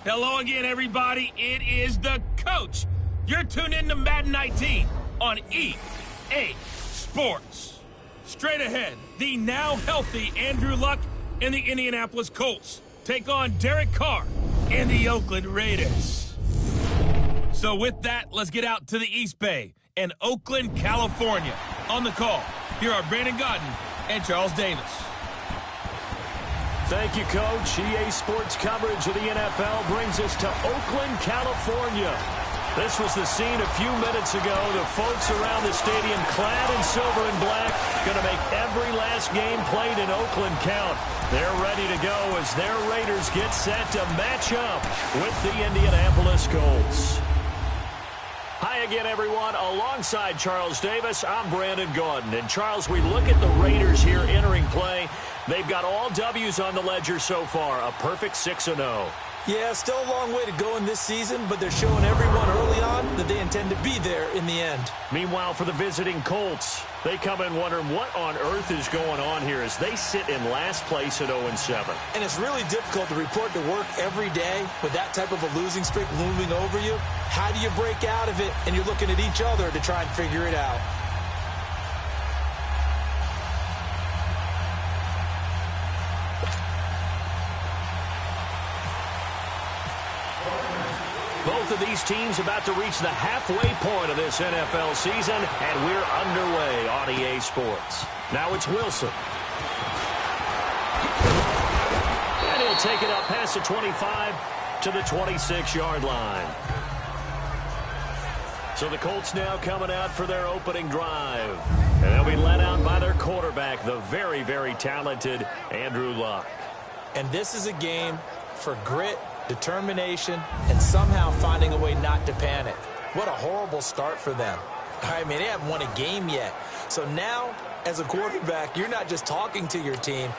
Hello again, everybody. It is the coach. You're tuned in to Madden 19 on EA Sports. Straight ahead, the now healthy Andrew Luck and the Indianapolis Colts take on Derek Carr and the Oakland Raiders. So with that, let's get out to the East Bay and Oakland, California. On the call, here are Brandon Godden and Charles Davis. Thank you, Coach. EA Sports coverage of the NFL brings us to Oakland, California. This was the scene a few minutes ago. The folks around the stadium clad in silver and black going to make every last game played in Oakland count. They're ready to go as their Raiders get set to match up with the Indianapolis Colts. Hi again, everyone. Alongside Charles Davis, I'm Brandon Gaudin. And, Charles, we look at the Raiders here entering play. They've got all W's on the ledger so far, a perfect 6-0. Yeah, still a long way to go in this season, but they're showing everyone early on that they intend to be there in the end. Meanwhile, for the visiting Colts, they come in wondering what on earth is going on here as they sit in last place at 0-7. And it's really difficult to report to work every day with that type of a losing streak looming over you. How do you break out of it? And you're looking at each other to try and figure it out. Both of these teams about to reach the halfway point of this NFL season, and we're underway on EA Sports. Now it's Wilson. And he'll take it up past the 25 to the 26-yard line. So the Colts now coming out for their opening drive. And they'll be led out by their quarterback, the very, very talented Andrew Luck. And this is a game for grit, determination, and somehow finding a way not to panic. What a horrible start for them. I mean, they haven't won a game yet. So now, as a quarterback, you're not just talking to your team.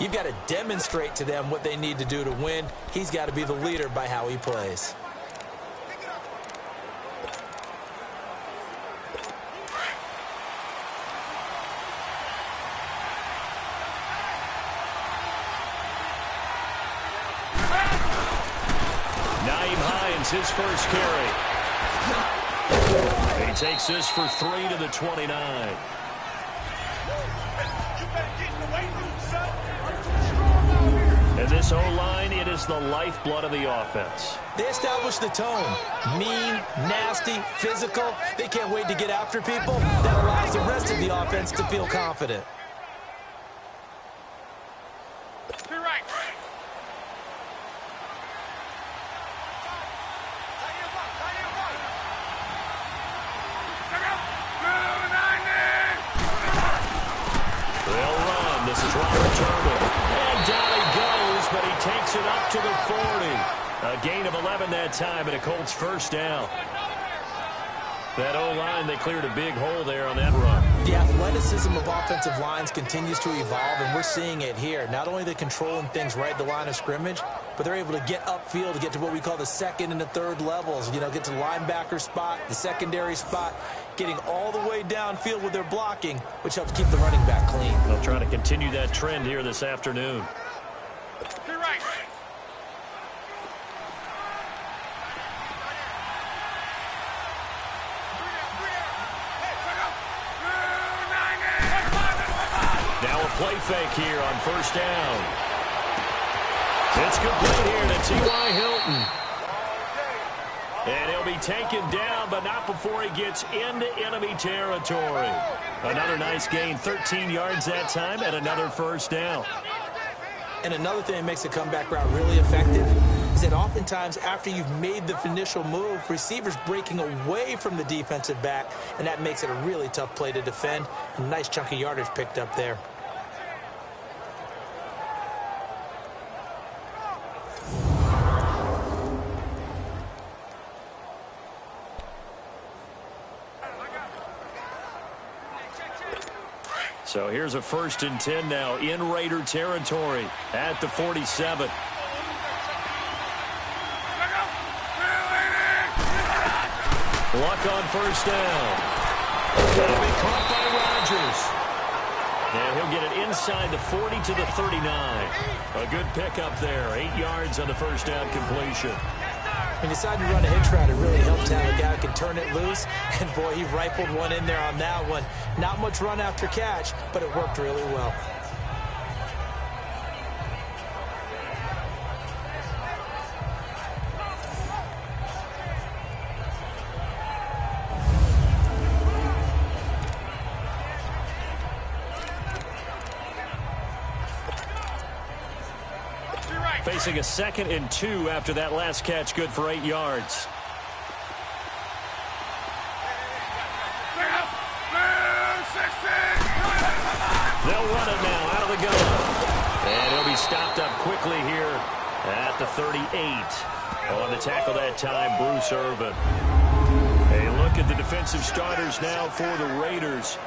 You've got to demonstrate to them what they need to do to win. He's got to be the leader by how he plays. His first carry. He takes this for 3 to the 29. And this O-line, it is the lifeblood of the offense. They establish the tone. Mean, nasty, physical. They can't wait to get after people. That allows the rest of the offense to feel confident. To the 40. A gain of 11 that time and a Colts first down. That O-line, they cleared a big hole there on that run. The athleticism of offensive lines continues to evolve, and we're seeing it here. Not only are they controlling things right at the line of scrimmage, but they're able to get upfield to get to what we call the second and the third levels. You know, get to the linebacker spot, the secondary spot, getting all the way downfield with their blocking, which helps keep the running back clean. They'll try to continue that trend here this afternoon. Play fake here on first down. It's complete here to T.Y. Hilton. And he'll be taken down, but not before he gets into enemy territory. Another nice gain, 13 yards that time, and another first down. And another thing that makes a comeback route really effective is that oftentimes after you've made the initial move, receivers breaking away from the defensive back, and that makes it a really tough play to defend. A nice chunk of yardage picked up there. So here's a 1st and 10 now in Raider territory at the 47. Luck on first down. That'll be caught by Rodgers. And he'll get it inside the 40 to the 39. A good pickup there. 8 yards on the first down completion. He decided to run a hitch route. It really helped to have a guy who can turn it loose. And, boy, he rifled one in there on that one. Not much run after catch, but it worked really well. Facing a 2nd and 2 after that last catch, good for 8 yards. They'll run it now out of the gun. And he'll be stopped up quickly here at the 38. On the tackle that time, Bruce Irvin. A look at the defensive starters now for the Raiders.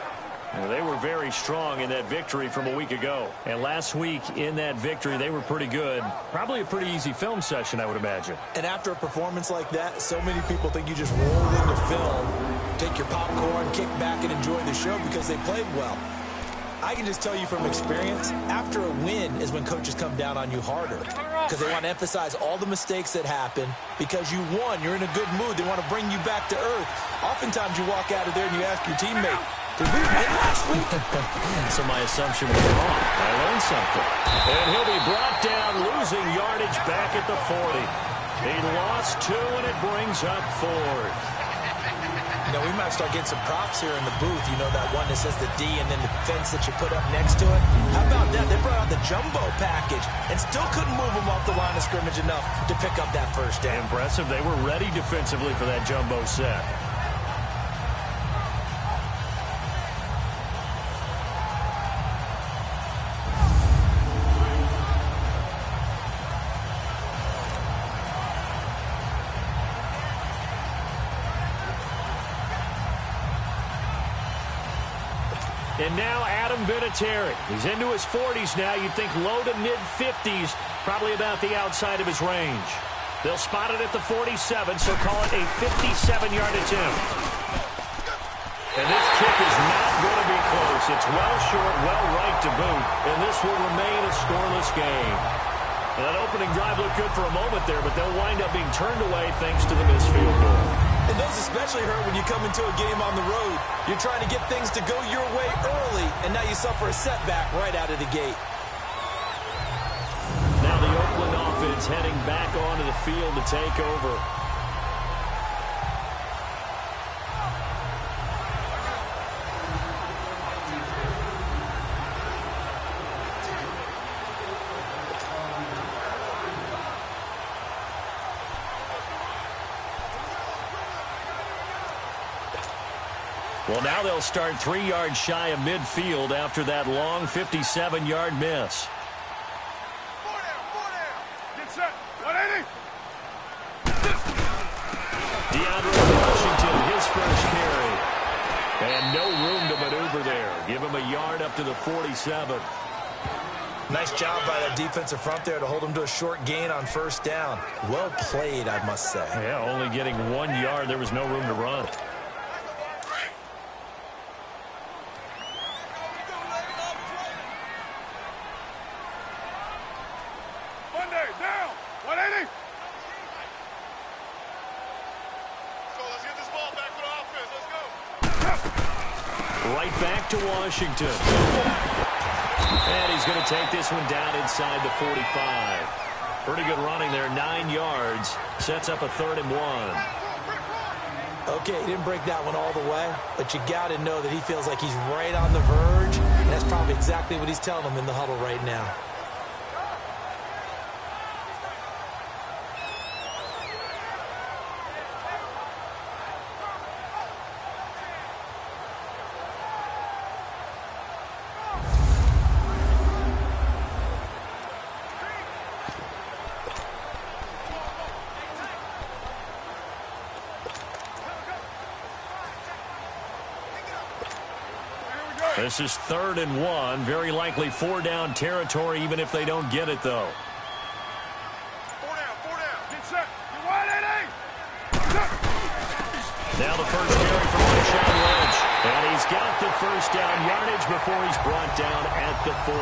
They were very strong in that victory from a week ago. And last week in that victory, they were pretty good. Probably a pretty easy film session, I would imagine. And after a performance like that, so many people think you just roll into film, take your popcorn, kick back, and enjoy the show because they played well. I can just tell you from experience, after a win is when coaches come down on you harder because they want to emphasize all the mistakes that happen. Because you won, you're in a good mood. They want to bring you back to earth. Oftentimes you walk out of there and you ask your teammate, did we win last week? So my assumption was wrong. I learned something. And he'll be brought down, losing yardage back at the 40. He lost 2, and it brings up 4th. You know, we might start getting some props here in the booth. You know, that one that says the D and then the fence that you put up next to it. How about that? They brought out the jumbo package and still couldn't move them off the line of scrimmage enough to pick up that first down. Impressive. They were ready defensively for that jumbo set. And now Adam Vinatieri. He's into his 40s now. You'd think low to mid-50s, probably about the outside of his range. They'll spot it at the 47, so call it a 57-yard attempt. And this kick is not going to be close. It's well short, well right to boot, and this will remain a scoreless game. And that opening drive looked good for a moment there, but they'll wind up being turned away thanks to the missed field goal. And those especially hurt when you come into a game on the road. You're trying to get things to go your way early, and now you suffer a setback right out of the gate. Now the Oakland offense heading back onto the field to take over. Well, now they'll start 3 yards shy of midfield after that long 57-yard miss. Get set. 180. DeAndre Washington, his first carry. And no room to maneuver there. Give him a yard up to the 47. Nice job by that defensive front there to hold him to a short gain on first down. Well played, I must say. Yeah, only getting 1 yard. There was no room to run. Right back to Washington. And he's going to take this one down inside the 45. Pretty good running there, 9 yards. Sets up a 3rd and 1. Okay, he didn't break that one all the way, but you got to know that he feels like he's right on the verge, and that's probably exactly what he's telling them in the huddle right now. This is 3rd and 1. Very likely 4-down territory, even if they don't get it, though. 4 down. Get set. You 180. Now the first carry from Marshawn Lynch. And he's got the first down yardage before he's brought down at the 42.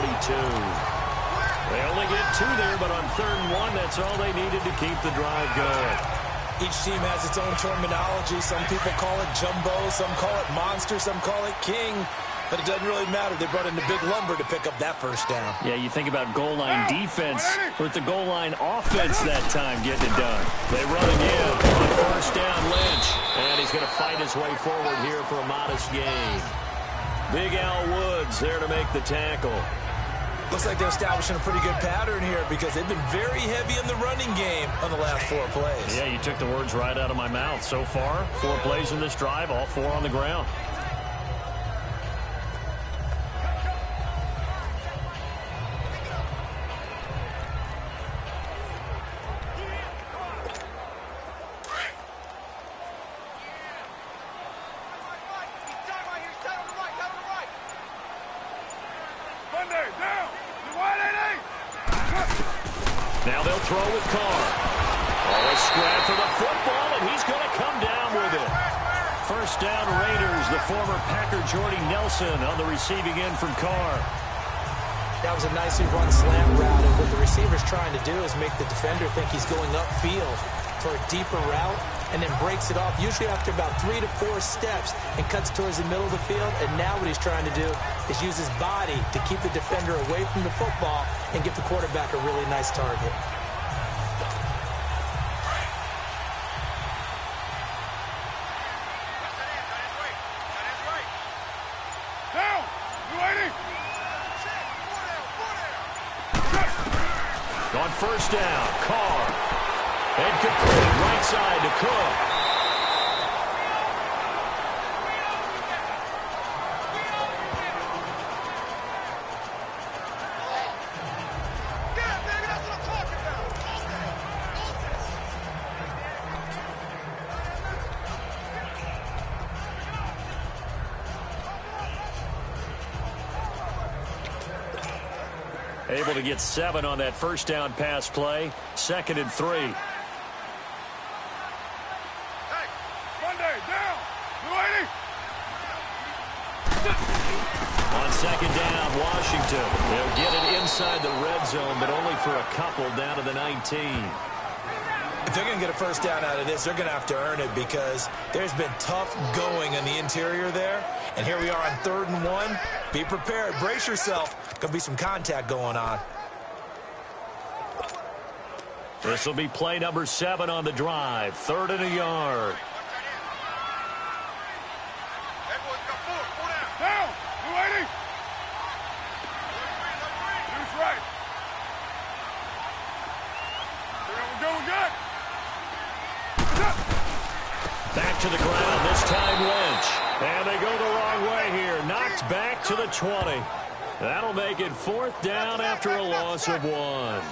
They only get 2 there, but on 3rd and 1, that's all they needed to keep the drive going. Each team has its own terminology. Some people call it jumbo, some call it monster, some call it king. But it doesn't really matter. They brought in the big lumber to pick up that first down. Yeah, you think about goal line defense, or it's the goal line offense that time getting it done. They run again on first down, Lynch. And he's going to fight his way forward here for a modest gain. Big Al Woods there to make the tackle. Looks like they're establishing a pretty good pattern here because they've been very heavy in the running game on the last 4 plays. Yeah, you took the words right out of my mouth. So far, 4 plays in this drive, all 4 on the ground. Now they'll throw with Carr. Oh, a scrap for the football, and he's going to come down with it. First down, Raiders. The former Packer Jordy Nelson on the receiving end from Carr. That was a nicely run slant route, and what the receiver's trying to do is make the defender think he's going upfield for a deeper route, and then breaks it off, usually after about 3 to 4 steps, and cuts towards the middle of the field. And now what he's trying to do is use his body to keep the defender away from the football and give the quarterback a really nice target. On first down, Carr. And complete right side to Cook. Able to get 7 on that first down pass play. 2nd and 3. Hey, Monday, down. On 2nd down, Washington. They'll get it inside the red zone, but only for a couple down to the 19. If they're going to get a first down out of this, they're going to have to earn it because there's been tough going on the interior there. And here we are on 3rd and 1. Be prepared. Brace yourself. Going to be some contact going on. This will be play number 7 on the drive. 3rd and a yard. Down. Right. We're good. Back to the ground, this time Lynch. And they go the wrong way here. Knocked back to the 20. That'll make it 4th down after a loss of 1.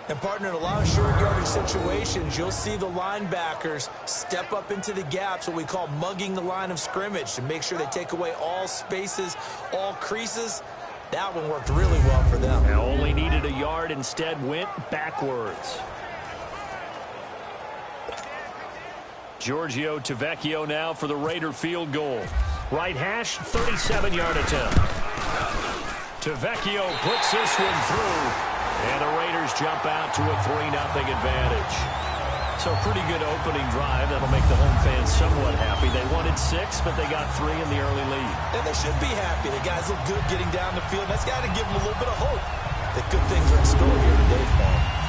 And, partner, in a lot of short yardage situations, you'll see the linebackers step up into the gaps, what we call mugging the line of scrimmage, to make sure they take away all spaces, all creases. That one worked really well for them. Now only needed a yard, instead went backwards. Giorgio Tavecchio now for the Raider field goal. Right hash, 37-yard attempt. Tavecchio puts this one through, and the Raiders jump out to a 3-0 advantage. So pretty good opening drive. That'll make the home fans somewhat happy. They wanted 6, but they got 3 in the early lead. And they should be happy. The guys look good getting down the field. That's got to give them a little bit of hope that good things are in store here today, Paul.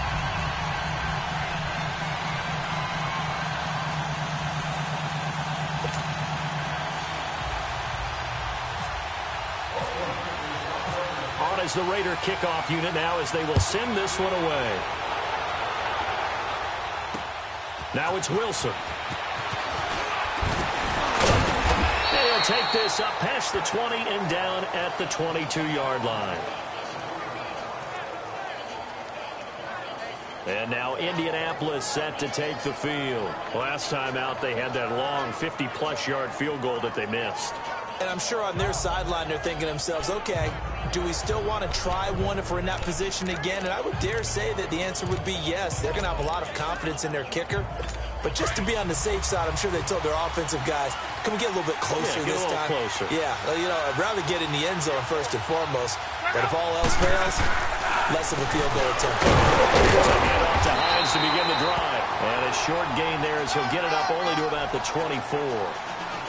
On as the Raider kickoff unit now as they will send this one away. Now it's Wilson. They'll take this up past the 20 and down at the 22-yard line. And now Indianapolis set to take the field. Last time out, they had that long 50-plus yard field goal that they missed. And I'm sure on their sideline they're thinking to themselves, okay, do we still want to try one if we're in that position again? And I would dare say that the answer would be yes. They're going to have a lot of confidence in their kicker. But just to be on the safe side, I'm sure they told their offensive guys, can we get a little bit closer this time? Closer. Yeah, I'd rather get in the end zone first and foremost. But if all else fails, less of a field goal attempt. Here's a handoff to Hines to begin the drive. And a short gain there as he'll get it up only to about the 24.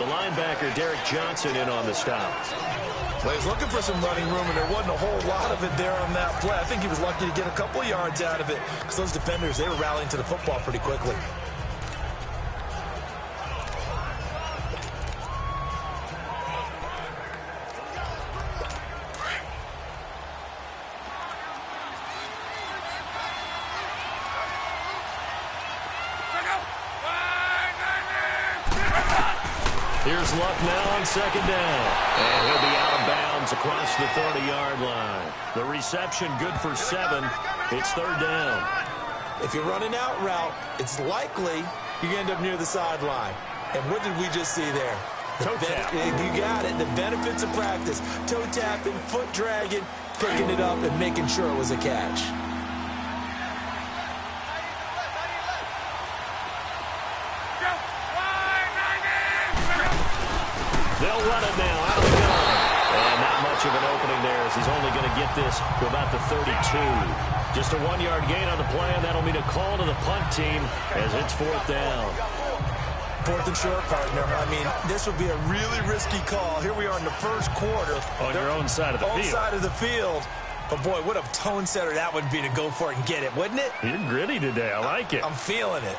The linebacker, Derek Johnson, in on the stop. Well, he's looking for some running room, and there wasn't a whole lot of it there on that play. I think he was lucky to get a couple of yards out of it because those defenders, they were rallying to the football pretty quickly. Here's Luck now on second down. And he'll be out of bounds across the 30-yard line. The reception good for 7. It's third down. If you're running out route, it's likely you end up near the sideline. And what did we just see there? Toe tap. You got it. The benefits of practice. Toe tapping, foot dragging, picking it up, and making sure it was a catch. They'll run it now out of the gun. And not much of an opening there as he's only going to get this to about the 32. Just a 1-yard gain on the play, and that'll mean a call to the punt team as it's fourth down. Fourth and short, partner. I mean, this would be a really risky call. Here we are in the first quarter. On your own side of the field. Own side of the field. But, boy, what a tone setter that would be to go for it and get it, wouldn't it? You're gritty today. I like it. I'm feeling it.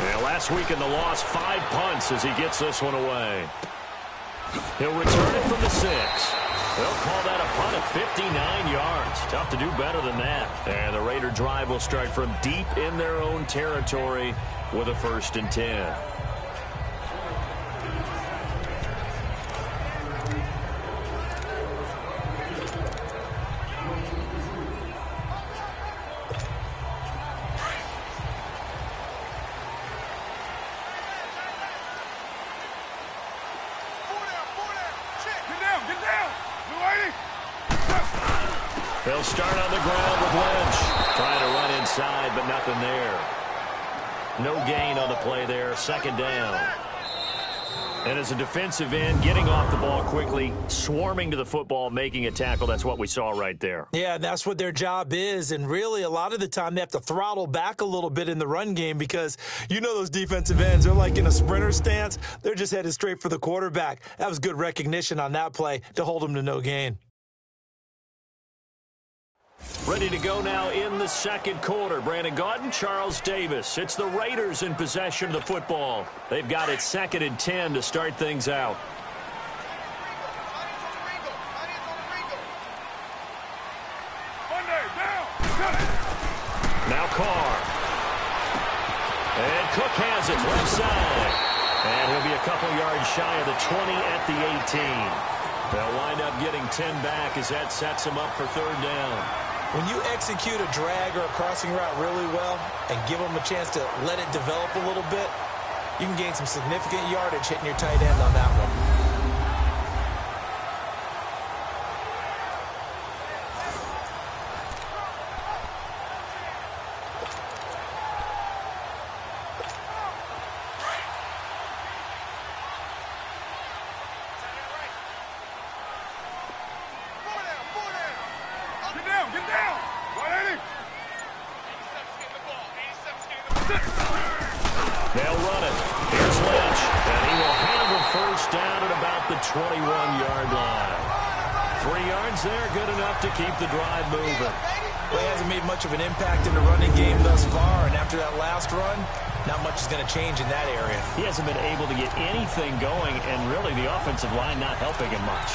Yeah, last week in the loss, 5 punts as he gets this one away. He'll return it from the 6. They'll call that a punt at 59 yards. Tough to do better than that. And the Raider drive will start from deep in their own territory with a 1st and 10. They'll start on the ground with Lynch. Trying to run inside, but nothing there. No gain on the play there. Second down. And as a defensive end, getting off the ball quickly, swarming to the football, making a tackle, that's what we saw right there. Yeah, that's what their job is. And really, a lot of the time, they have to throttle back a little bit in the run game because you know those defensive ends, they're like in a sprinter stance. They're just headed straight for the quarterback. That was good recognition on that play to hold them to no gain. Ready to go now in the second quarter. Brandon Gaudin, Charles Davis. It's the Raiders in possession of the football. They've got it 2nd and 10 to start things out. Now Carr. And Cook has it left side. And he'll be a couple yards shy of the 20 at the 18. They'll wind up getting 10 back as that sets them up for third down. When you execute a drag or a crossing route really well and give them a chance to let it develop a little bit, you can gain some significant yardage hitting your tight end on that one. They'll run it. Here's Lynch, and he will handle first down at about the 21-yard line. 3 yards there, good enough to keep the drive moving. Well, he hasn't made much of an impact in the running game thus far, and after that last run, not much is going to change in that area. He hasn't been able to get anything going, and really the offensive line not helping him much.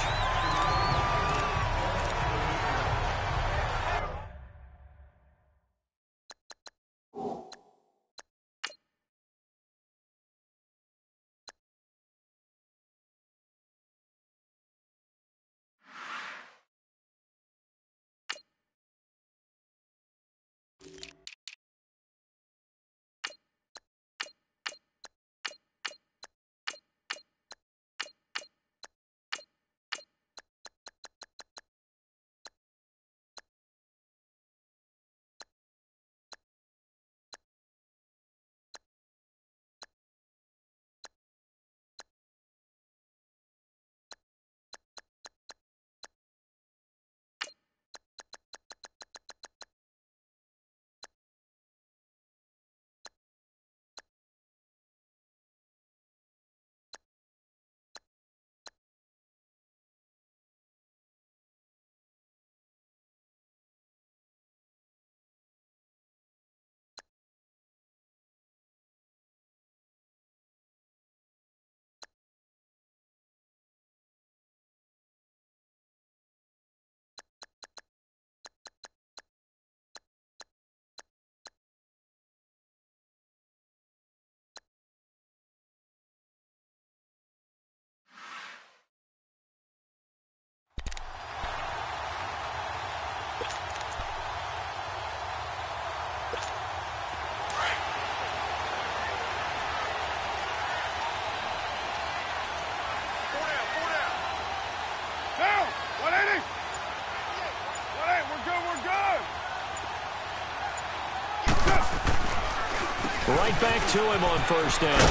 Right back to him on first down.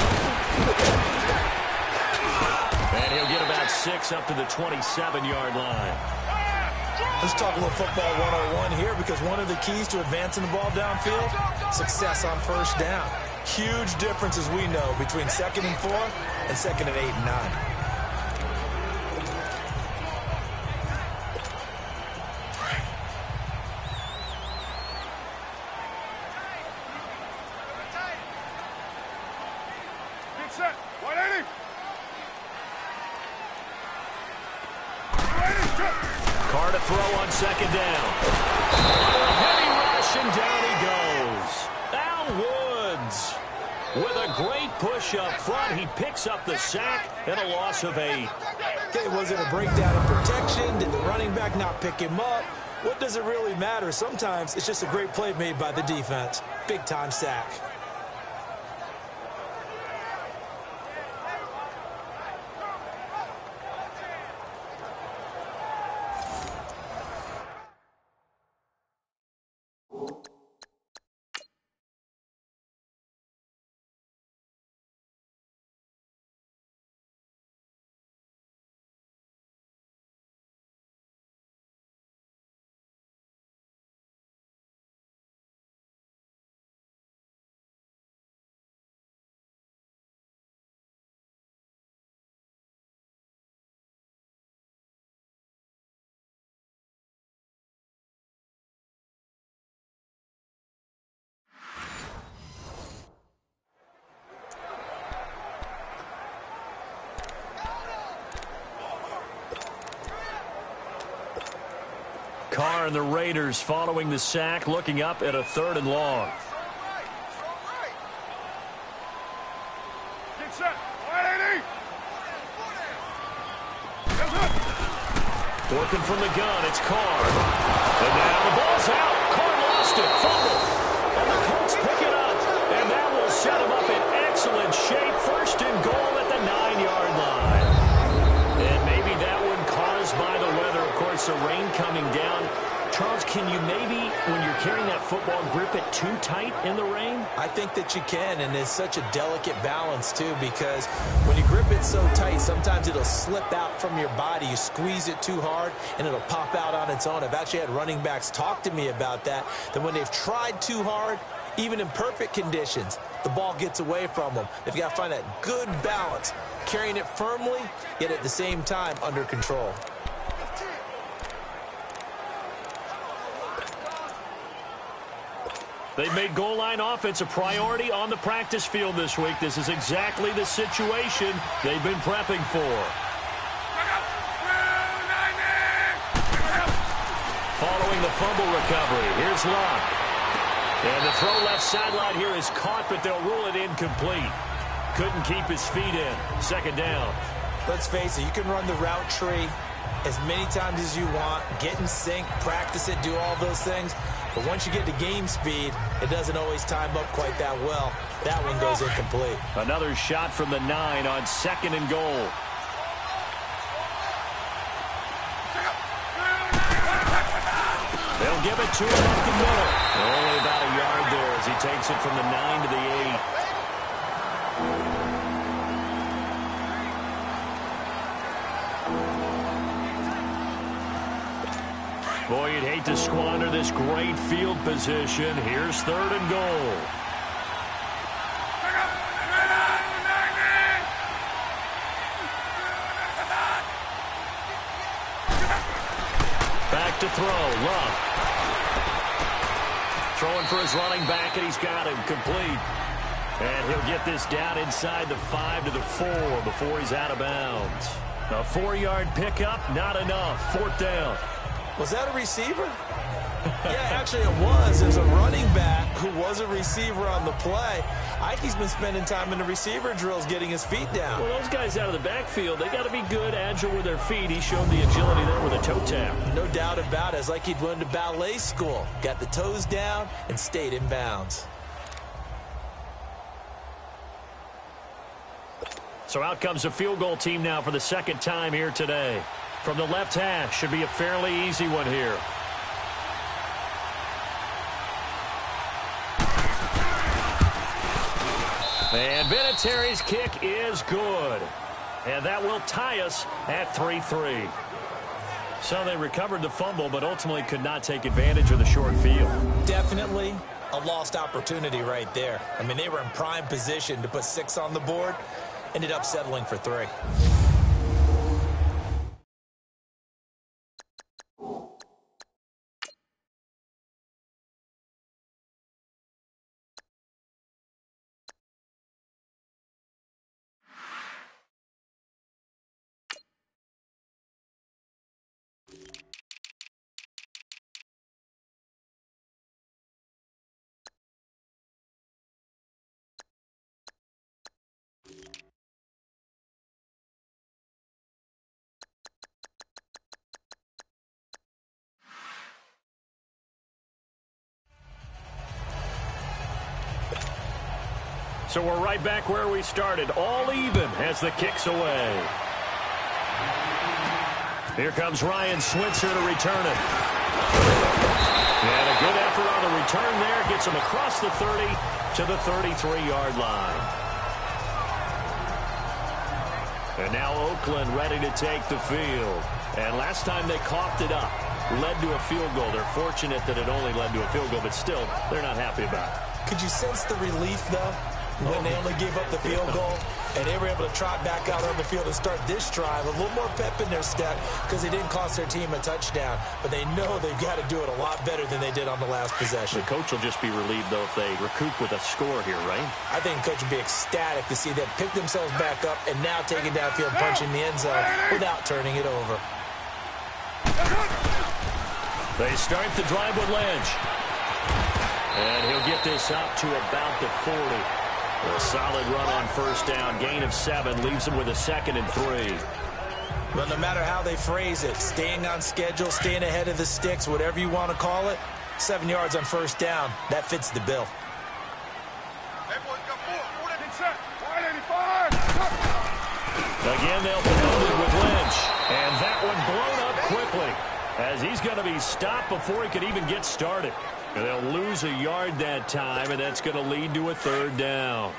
And he'll get about 6 up to the 27-yard line. Let's talk a little football 101 here, because one of the keys to advancing the ball downfield, success on first down. Huge difference, as we know, between 2nd and 4 and 2nd and 8 and 9. Carr to throw on 2nd down. Heavy rush, and down he goes. Al Woods with a great push up front. He picks up the sack and a loss of 8. Okay, was it a breakdown in protection? Did the running back not pick him up? What does it really matter? Sometimes it's just a great play made by the defense. Big-time sack. Carr and the Raiders following the sack, looking up at a 3rd and long. Get set. 180. Working from the gun, it's Carr. And now the ball's out. Carr lost it. Fumble. And the Colts pick it up. And that will set him up in excellent shape. 1st and goal at the 9-yard line. And maybe that one caused by the weather. Of course, the rain coming down. Charles, can you maybe, when you're carrying that football, grip it too tight in the rain? I think that you can, and it's such a delicate balance, too, because when you grip it so tight, sometimes it'll slip out from your body. You squeeze it too hard, and it'll pop out on its own. I've actually had running backs talk to me about that when they've tried too hard, even in perfect conditions, the ball gets away from them. They've got to find that good balance, carrying it firmly, yet at the same time under control. They've made goal line offense a priority on the practice field this week. This is exactly the situation they've been prepping for. Following the fumble recovery, here's Luck. And the throw left sideline here is caught, but they'll rule it incomplete. Couldn't keep his feet in. 2nd down. Let's face it, you can run the route tree as many times as you want, get in sync, practice it, do all those things. But once you get to game speed, it doesn't always time up quite that well. That one goes incomplete. Another shot from the 9 on 2nd and goal. They'll give it to him up the middle. Only about a yard there as he takes it from the 9 to the 8. Boy, you'd hate to squander this great field position. Here's 3rd and goal. Back to throw. Love. Throwing for his running back, and he's got him complete. And he'll get this down inside the 5 to the 4 before he's out of bounds. A 4-yard pickup, not enough. 4th down. Was that a receiver? Yeah, actually it was. There's a running back who was a receiver on the play. Ikey's been spending time in the receiver drills getting his feet down. Well, those guys out of the backfield, they got to be good, agile with their feet. He showed the agility there with a toe tap. No doubt about it. It's like he'd went to ballet school. Got the toes down and stayed in bounds. So out comes the field goal team now for the 2nd time here today. From the left hash, should be a fairly easy one here. And Vinatieri's kick is good. And that will tie us at 3-3. So they recovered the fumble, but ultimately could not take advantage of the short field. Definitely a lost opportunity right there. I mean, they were in prime position to put 6 on the board. Ended up settling for 3. So we're right back where we started, all even as the kick's away. Here comes Ryan Switzer to return it. And a good effort on the return there. Gets him across the 30 to the 33-yard line. And now Oakland ready to take the field. And last time they coughed it up, led to a field goal. They're fortunate that it only led to a field goal, but still, they're not happy about it. Could you sense the relief, though, when they only gave up the field goal and they were able to trot back out on the field and start this drive? A little more pep in their step because they didn't cost their team a touchdown, but they know they've got to do it a lot better than they did on the last possession. The coach will just be relieved, though, if they recoup with a score here, right? I think the coach will be ecstatic to see them pick themselves back up and now take it downfield, punching the end zone without turning it over. They start the drive with Lynch. And he'll get this up to about the 40. A solid run on first down. Gain of 7 leaves him with a 2nd and 3. Well, no matter how they phrase it, staying on schedule, staying ahead of the sticks, whatever you want to call it, 7 yards on first down, that fits the bill. Again, they'll promote it with Lynch. And that one blown up quickly as he's going to be stopped before he could even get started. And they'll lose a yard that time, and that's going to lead to a 3rd down.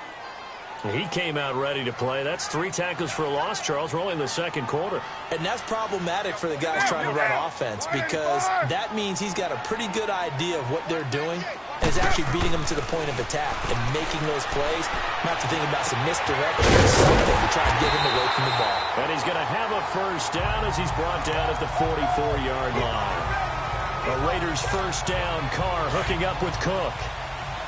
He came out ready to play. That's 3 tackles for a loss, Charles. We're only in the 2nd quarter. And that's problematic for the guys trying to run offense because that means he's got a pretty good idea of what they're doing and is actually beating them to the point of attack and making those plays. Not to think about some misdirection or something to try and get him away from the ball. And he's going to have a first down as he's brought down at the 44-yard line. A Raiders first down. Carr hooking up with Cook.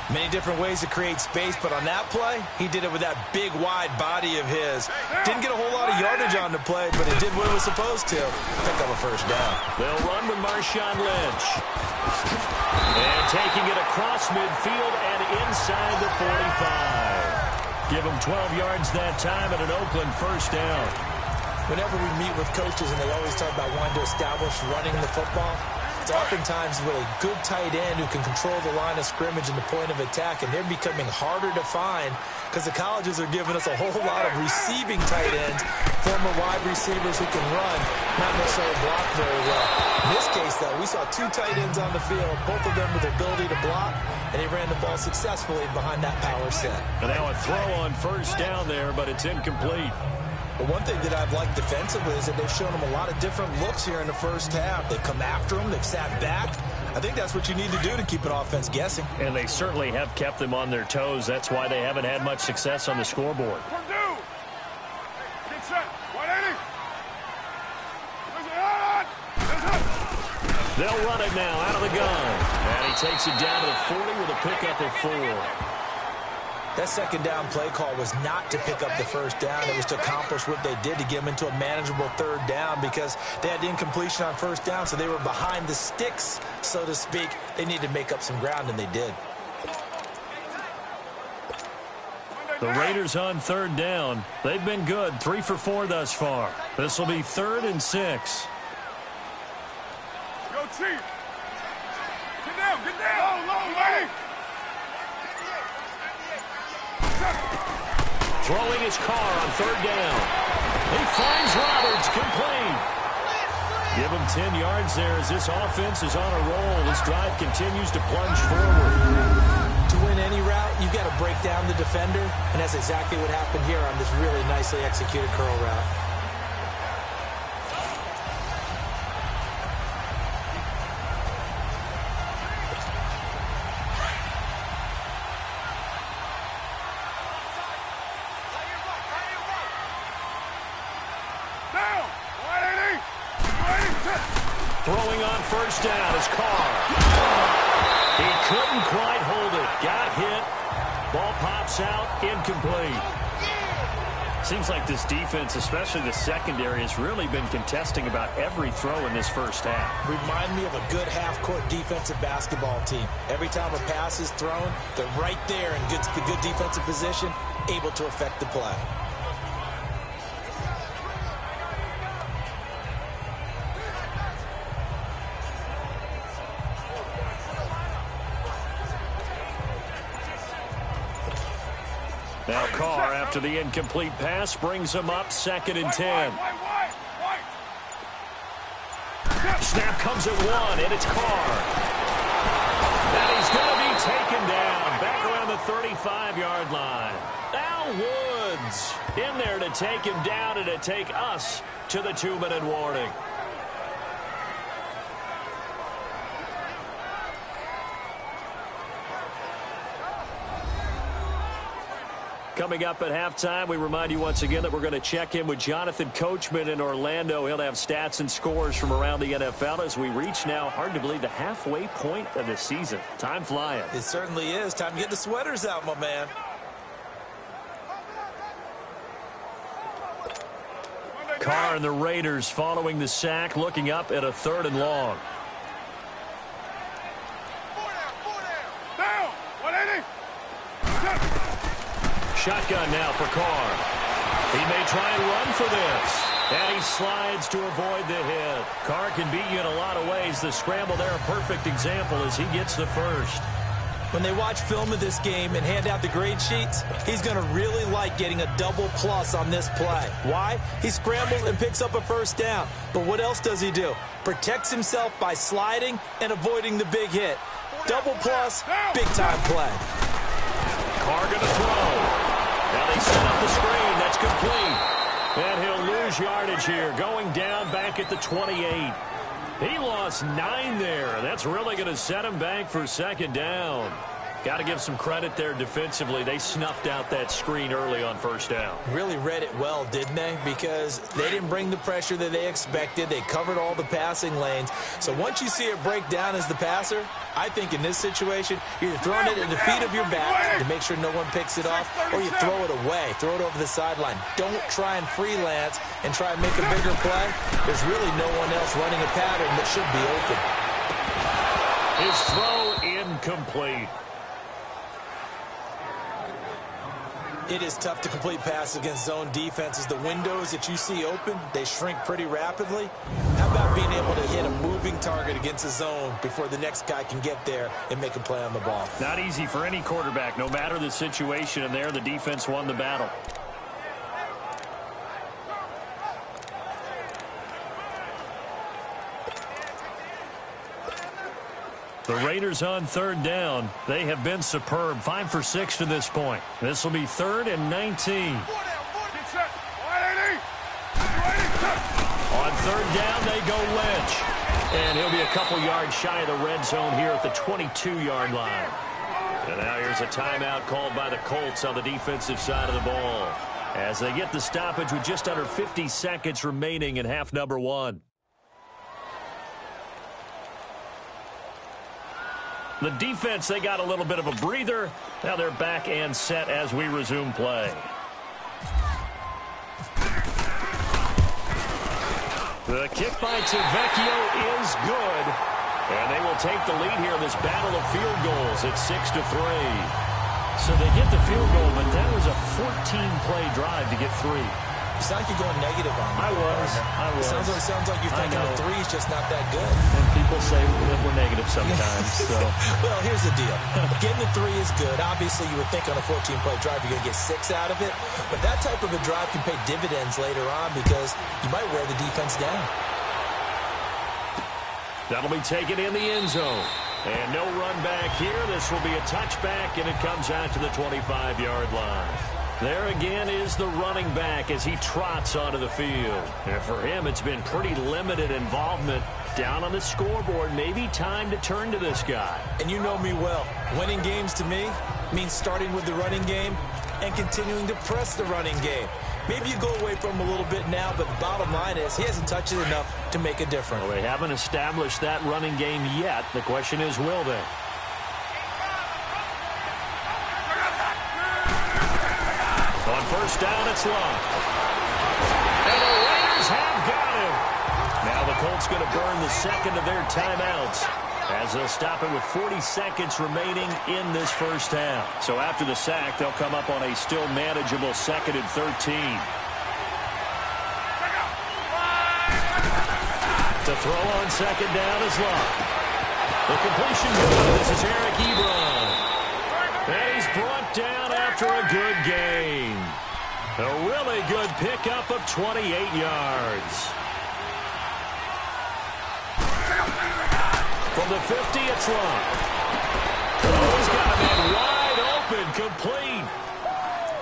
Many different ways to create space, but on that play, he did it with that big, wide body of his. Didn't get a whole lot of yardage on the play, but it did what it was supposed to. Pick up a first down. They'll run with Marshawn Lynch. And taking it across midfield and inside the 45. Give him 12 yards that time at an Oakland first down. Whenever we meet with coaches and they always talk about wanting to establish running the football, it's oftentimes with a good tight end who can control the line of scrimmage and the point of attack, and they're becoming harder to find because the colleges are giving us a whole lot of receiving tight ends, former wide receivers who can run, not necessarily block very well. In this case, though, we saw 2 tight ends on the field, both of them with the ability to block, and they ran the ball successfully behind that power set. And now a throw on first down there, but it's incomplete. But one thing that I've liked defensively is that they've shown them a lot of different looks here in the first half. They've come after them. They've sat back. I think that's what you need to do to keep an offense guessing. And they certainly have kept them on their toes. That's why they haven't had much success on the scoreboard. They'll run it now out of the gun. And he takes it down to the 40 with a pickup of 4. That second down play call was not to pick up the first down. It was to accomplish what they did to get them into a manageable 3rd down because they had the incompletion on first down, so they were behind the sticks, so to speak. They needed to make up some ground, and they did. The Raiders on 3rd down. They've been good, 3 for 4 thus far. This will be 3rd and 6. Yo, Chief. Get down. Low, lady. Throwing his car on 3rd down. He finds Roberts, complete. Give him 10 yards there as this offense is on a roll. This drive continues to plunge forward. To win any route, you've got to break down the defender, and that's exactly what happened here on this really nicely executed curl route. Throwing on first down is Carr. He couldn't quite hold it. Got hit. Ball pops out. Incomplete. Seems like this defense, especially the secondary, has really been contesting about every throw in this first half. Remind me of a good half-court defensive basketball team. Every time a pass is thrown, they're right there in good defensive position, able to affect the play. Now Carr, after the incomplete pass, brings him up 2nd and 10. Snap comes at 1, and it's Carr. And he's going to be taken down back around the 35-yard line. Al Woods in there to take him down and to take us to the 2-minute warning. Coming up at halftime, we remind you once again that we're going to check in with Jonathan Coachman in Orlando. He'll have stats and scores from around the NFL as we reach now, hard to believe, the halfway point of the season. Time flying. It certainly is. Time to get the sweaters out, my man. Carr and the Raiders following the sack, looking up at a 3rd and long. Shotgun now for Carr. He may try and run for this. And he slides to avoid the hit. Carr can beat you in a lot of ways. The scramble there, a perfect example as he gets the first. When they watch film of this game and hand out the grade sheets, he's going to really like getting a double plus on this play. Why? He scrambles and picks up a first down. But what else does he do? Protects himself by sliding and avoiding the big hit. Double plus, big-time play. Carr going to throw. Now they set up the screen. That's complete. And he'll lose yardage here. Going down back at the 28. He lost 9 there. That's really going to set him back for 2nd down. Got to give some credit there defensively. They snuffed out that screen early on 1st down. Really read it well, didn't they? Because they didn't bring the pressure that they expected. They covered all the passing lanes. So once you see it break down as the passer, I think in this situation, you're throwing it at the feet of your back to make sure no one picks it off, or you throw it away, throw it over the sideline. Don't try and freelance and try and make a bigger play. There's really no one else running a pattern that should be open. His throw incomplete. It is tough to complete passes against zone defenses. The windows that you see open, they shrink pretty rapidly. How about being able to hit a moving target against a zone before the next guy can get there and make a play on the ball? Not easy for any quarterback, no matter the situation, and there the defense won the battle. The Raiders on 3rd down. They have been superb. 5 for 6 to this point. This will be 3rd and 19. On 3rd down, they go Lynch. And he'll be a couple yards shy of the red zone here at the 22-yard line. And now here's a timeout called by the Colts on the defensive side of the ball, as they get the stoppage with just under 50 seconds remaining in half number 1. The defense, they got a little bit of a breather. Now they're back and set as we resume play. The kick by Tavecchio is good. And they will take the lead here in this battle of field goals at 6-3. So they get the field goal, but that was a 14-play drive to get 3. You sound like you're going negative on me. I was. It sounds like you're thinking the 3 is just not that good. And people say that we're negative sometimes. So. Well, here's the deal. Getting the 3 is good. Obviously, you would think on a 14-play drive you're going to get 6 out of it. But that type of a drive can pay dividends later on because you might wear the defense down. That'll be taken in the end zone. And no run back here. This will be a touchback, and it comes out to the 25-yard line. There again is the running back as he trots onto the field. And for him, it's been pretty limited involvement down on the scoreboard. Maybe time to turn to this guy. And you know me well. Winning games to me means starting with the running game and continuing to press the running game. Maybe you go away from him a little bit now, but the bottom line is he hasn't touched it enough to make a difference. Well, they haven't established that running game yet. The question is, will they? On first down, it's Love. And the Raiders have got him. Now the Colts going to burn the second of their timeouts as they'll stop it with 40 seconds remaining in this first half. So after the sack, they'll come up on a still manageable 2nd and 13. To throw on second down is Love. The completion good. This is Eric Ebron. And he's brought down after a good gain. A really good pickup of 28 yards. From the 50, it's Love. Oh, he's got a man wide open, complete.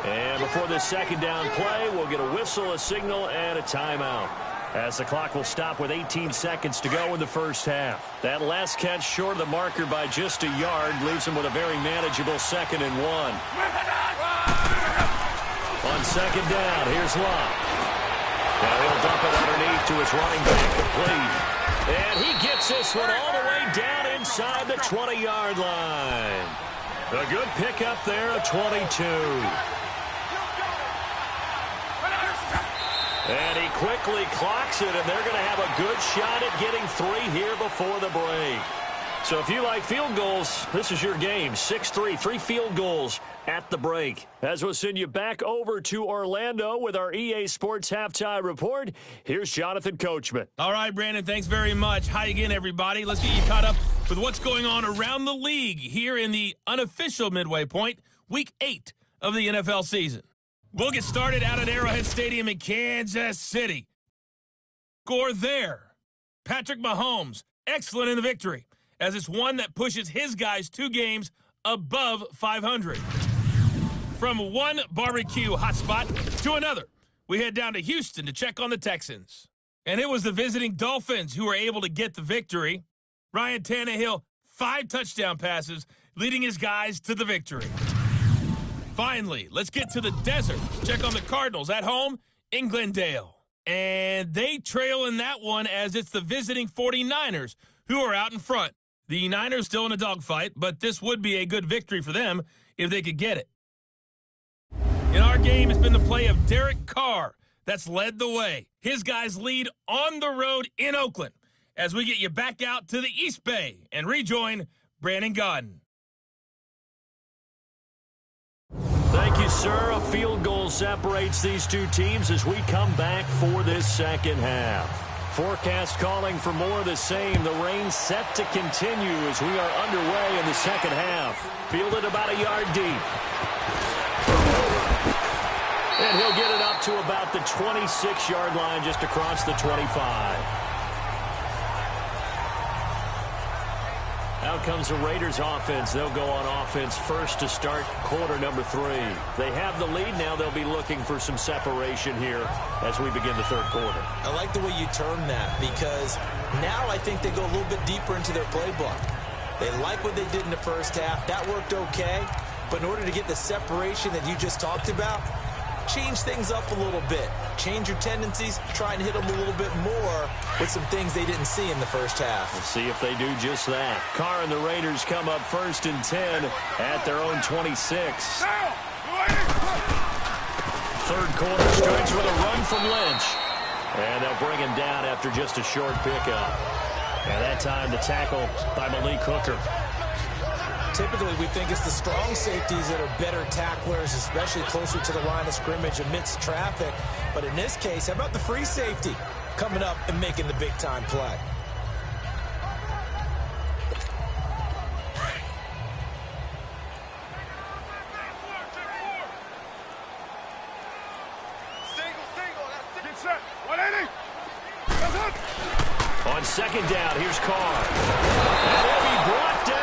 And before this second down play, we'll get a whistle, a signal, and a timeout, as the clock will stop with 18 seconds to go in the first half. That last catch short of the marker by just a yard leaves him with a very manageable 2nd and 1. On second down, here's Love. Now he'll dump it underneath to his running back, complete. And he gets this one all the way down inside the 20-yard line. A good pickup there, a 22. And he quickly clocks it, and they're going to have a good shot at getting 3 here before the break. So if you like field goals, this is your game. 6-3, 3 field goals at the break. As we'll send you back over to Orlando with our EA Sports Halftime Report, here's Jonathan Coachman. All right, Brandon, thanks very much. Hi again, everybody. Let's get you caught up with what's going on around the league here in the unofficial midway point, Week 8 of the NFL season. We'll get started out at Arrowhead Stadium in Kansas City. Score there. Patrick Mahomes, excellent in the victory, as it's one that pushes his guys 2 games above 500. From one barbecue hotspot to another, we head down to Houston to check on the Texans. And it was the visiting Dolphins who were able to get the victory. Ryan Tannehill, 5 touchdown passes, leading his guys to the victory. Finally, let's get to the desert to check on the Cardinals at home in Glendale. And they trail in that one as it's the visiting 49ers who are out in front. The Niners still in a dogfight, but this would be a good victory for them if they could get it. In our game, it's been the play of Derek Carr that's led the way. His guys lead on the road in Oakland as we get you back out to the East Bay and rejoin Brandon Gaudin. Thank you, sir. A field goal separates these 2 teams as we come back for this second half. Forecast calling for more of the same. The rain set to continue as we are underway in the second half. Fielded about a yard deep. And he'll get it up to about the 26-yard line, just across the 25. Out comes the Raiders offense. They'll go on offense first to start quarter number 3. They have the lead now. They'll be looking for some separation here as we begin the third quarter. I like the way you term that, because now I think they go a little bit deeper into their playbook. They like what they did in the first half. That worked okay. But in order to get the separation that you just talked about, change things up a little bit. Change your tendencies. Try and hit them a little bit more with some things they didn't see in the first half. We'll see if they do just that. Carr and the Raiders come up 1st and 10 at their own 26. Third quarter starts with a run from Lynch. And they'll bring him down after just a short pickup. And that time the tackle by Malik Hooker. Typically, we think it's the strong safeties that are better tacklers, especially closer to the line of scrimmage amidst traffic. But in this case, how about the free safety coming up and making the big-time play? On second down, here's Carr. And he'll be brought down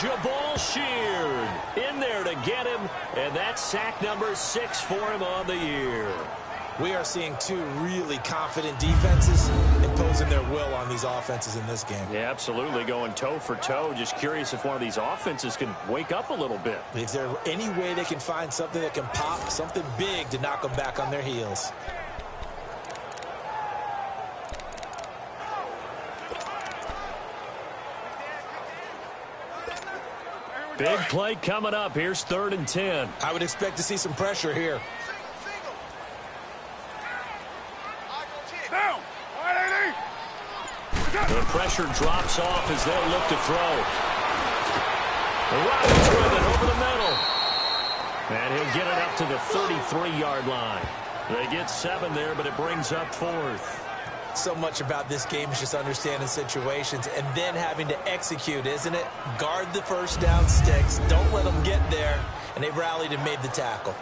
Jabal Sheard in there to get him, and that's sack number 6 for him on the year. We are seeing two really confident defenses imposing their will on these offenses in this game. Yeah, absolutely, going toe for toe. Just curious if one of these offenses can wake up a little bit. Is there any way they can find something that can pop, something big to knock them back on their heels? Big play coming up. Here's 3rd and 10. I would expect to see some pressure here. The pressure drops off as they'll look to throw. Rodgers with it over the middle. And he'll get it up to the 33-yard line. They get 7 there, but it brings up 4th. So much about this game is just understanding situations and then having to execute, isn't it? Guard the first down sticks. Don't let them get there. And they rallied and made the tackle.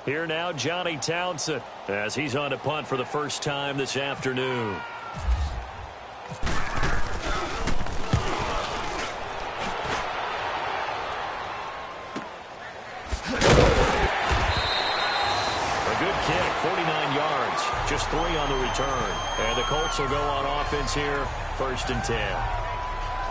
Here now, Johnny Townsend, as he's on to punt for the first time this afternoon. A good kick, 49 yards, just 3 on the return. And the Colts will go on offense here, 1st and 10.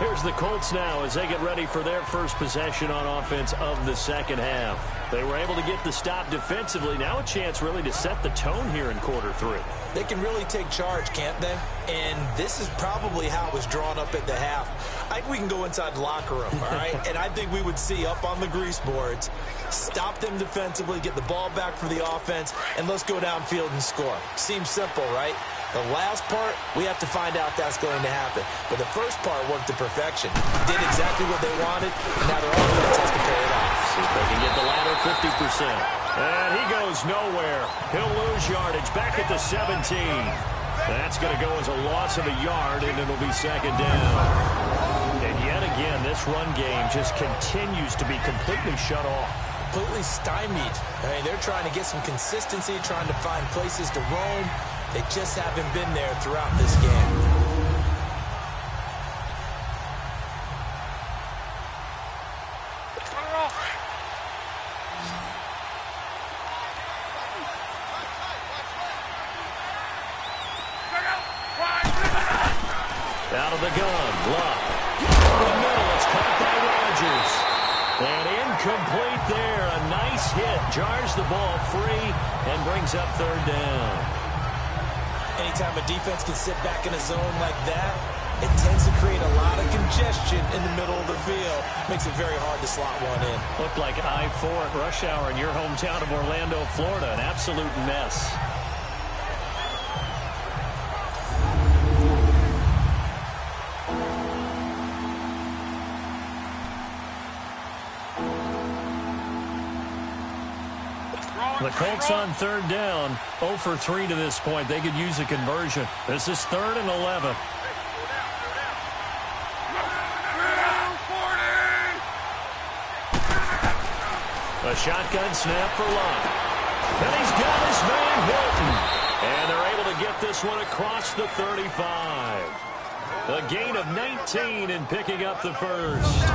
Here's the Colts now as they get ready for their first possession on offense of the second half. They were able to get the stop defensively. Now a chance really to set the tone here in quarter 3. They can really take charge, can't they? And this is probably how it was drawn up at the half. I think we can go inside the locker room, all right? And I think we would see up on the grease boards, stop them defensively, get the ball back for the offense, and let's go downfield and score. Seems simple, right? The last part, we have to find out that's going to happen. But the first part worked to perfection. Did exactly what they wanted, and now their offense has to pay it off. See if they can get the latter 50%. And he goes nowhere. He'll lose yardage back at the 17. That's going to go as a loss of a yard, and it'll be 2nd down. And yet again, this run game just continues to be completely shut off. Completely stymied. I mean, they're trying to get some consistency, trying to find places to roam. They just haven't been there throughout this game. Out of the gun, Luck. Over the middle, it's caught by Rodgers. And incomplete there. A nice hit. Jars the ball free and brings up 3rd down. Anytime a defense can sit back in a zone like that, it tends to create a lot of congestion in the middle of the field. Makes it very hard to slot one in. Looked like I-4 at rush hour in your hometown of Orlando, Florida. An absolute mess. The Colts on 3rd down, 0 for 3 to this point. They could use a conversion. This is 3rd and 11. A shotgun snap for Luck. And he's got his man Hilton. And they're able to get this one across the 35. A gain of 19 in picking up the first.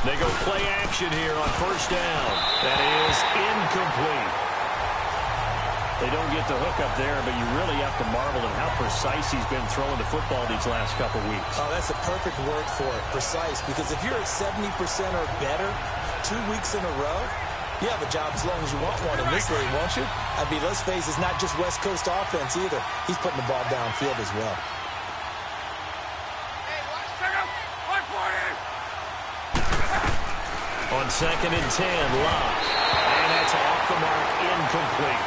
They go play action here on 1st down. That is incomplete. They don't get the hook up there, but you really have to marvel at how precise he's been throwing the football these last couple weeks. Oh, that's a perfect word for it, precise, because if you're at 70% or better 2 weeks in a row, You have a job as long as you want one in this league, won't you? I mean, let's face it, it's not just West Coast offense either. He's putting the ball downfield as well. On 2nd and 10, Locke. And that's off the mark, incomplete.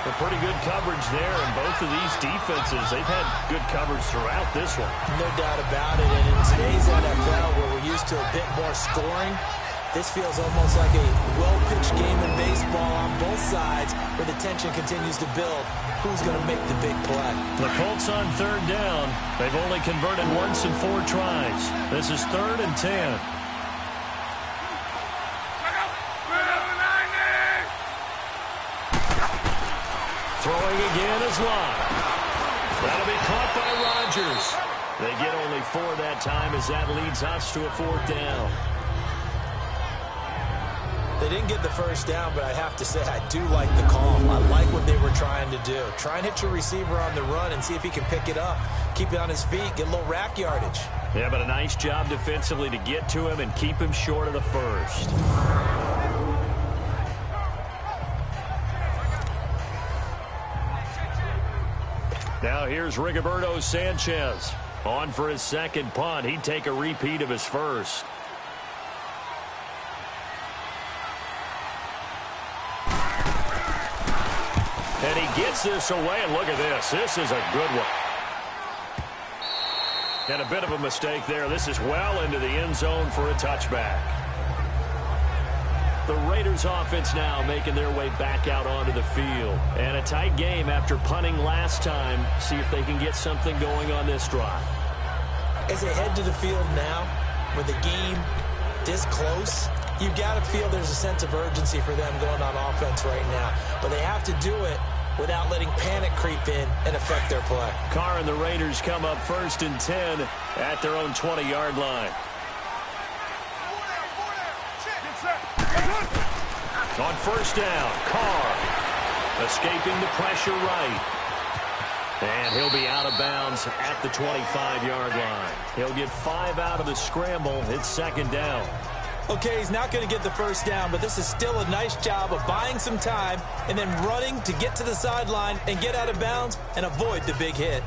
A pretty good coverage there, and both of these defenses, they've had good coverage throughout this one. No doubt about it, and in today's NFL, where we're used to a bit more scoring, this feels almost like a well-pitched game in baseball on both sides, where the tension continues to build. Who's going to make the big play? The Colts on 3rd down. They've only converted once in 4 tries. This is 3rd and 10. Throwing again is Locke. That'll be caught by Rodgers. They get only 4 that time as that leads us to a 4th down. They didn't get the first down, but I have to say I do like the call. I like what they were trying to do. Try and hit your receiver on the run and see if he can pick it up. Keep it on his feet, get a little rack yardage. Yeah, but a nice job defensively to get to him and keep him short of the first. Now here's Rigoberto Sanchez. On for his 2nd punt. He'd take a repeat of his first. And he gets this away, and look at this. This is a good one. And a bit of a mistake there. This is well into the end zone for a touchback. The Raiders offense now making their way back out onto the field. And a tight game after punting last time. See if they can get something going on this drive. As they head to the field now, with the game this close, you've got to feel there's a sense of urgency for them going on offense right now. But they have to do it without letting panic creep in and affect their play. Carr and the Raiders come up 1st and 10 at their own 20-yard line. On 1st down, Carr escaping the pressure right. And he'll be out of bounds at the 25-yard line. He'll get 5 out of the scramble. It's 2nd down. Okay, he's not going to get the first down, but this is still a nice job of buying some time and then running to get to the sideline and get out of bounds and avoid the big hit.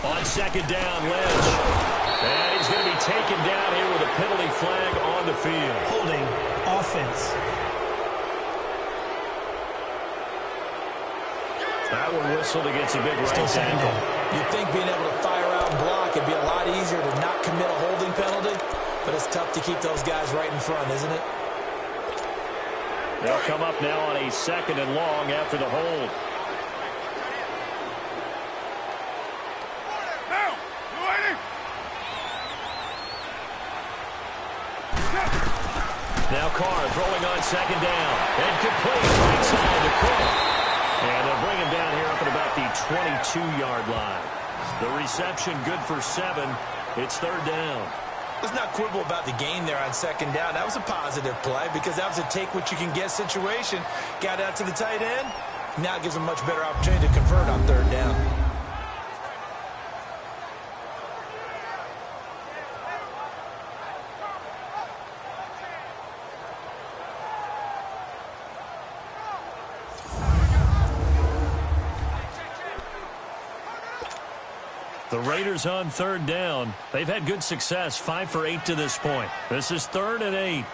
On 2nd down, Lynch. And he's going to be taken down here with a penalty flag on the field. Holding offense. That one whistled against a big right ankle. You'd think being able to fire out and block would be a lot easier to not commit a holding penalty, but it's tough to keep those guys right in front, isn't it? They'll come up now on a 2nd and long after the hold. Now Carr throwing on 2nd down. And complete right side to Cook. And they'll bring him down here up at about the 22-yard line. The reception good for 7. It's 3rd down. Let's not quibble about the gain there on 2nd down. That was a positive play because that was a take-what-you-can-get situation. Got out to the tight end. Now it gives them a much better opportunity to convert on 3rd down. The Raiders on 3rd down. They've had good success, 5 for 8 to this point. This is 3rd and 8.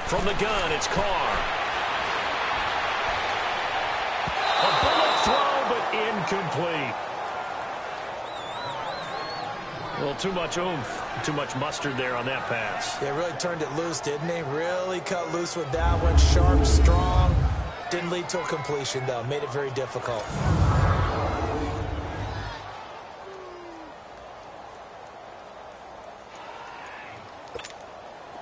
From the gun, it's Carr. A bullet throw, but incomplete. A little too much oomph, too much mustard there on that pass. They really turned it loose, didn't they? Really cut loose with that one. Sharp, strong. Didn't lead to a completion, though. Made it very difficult.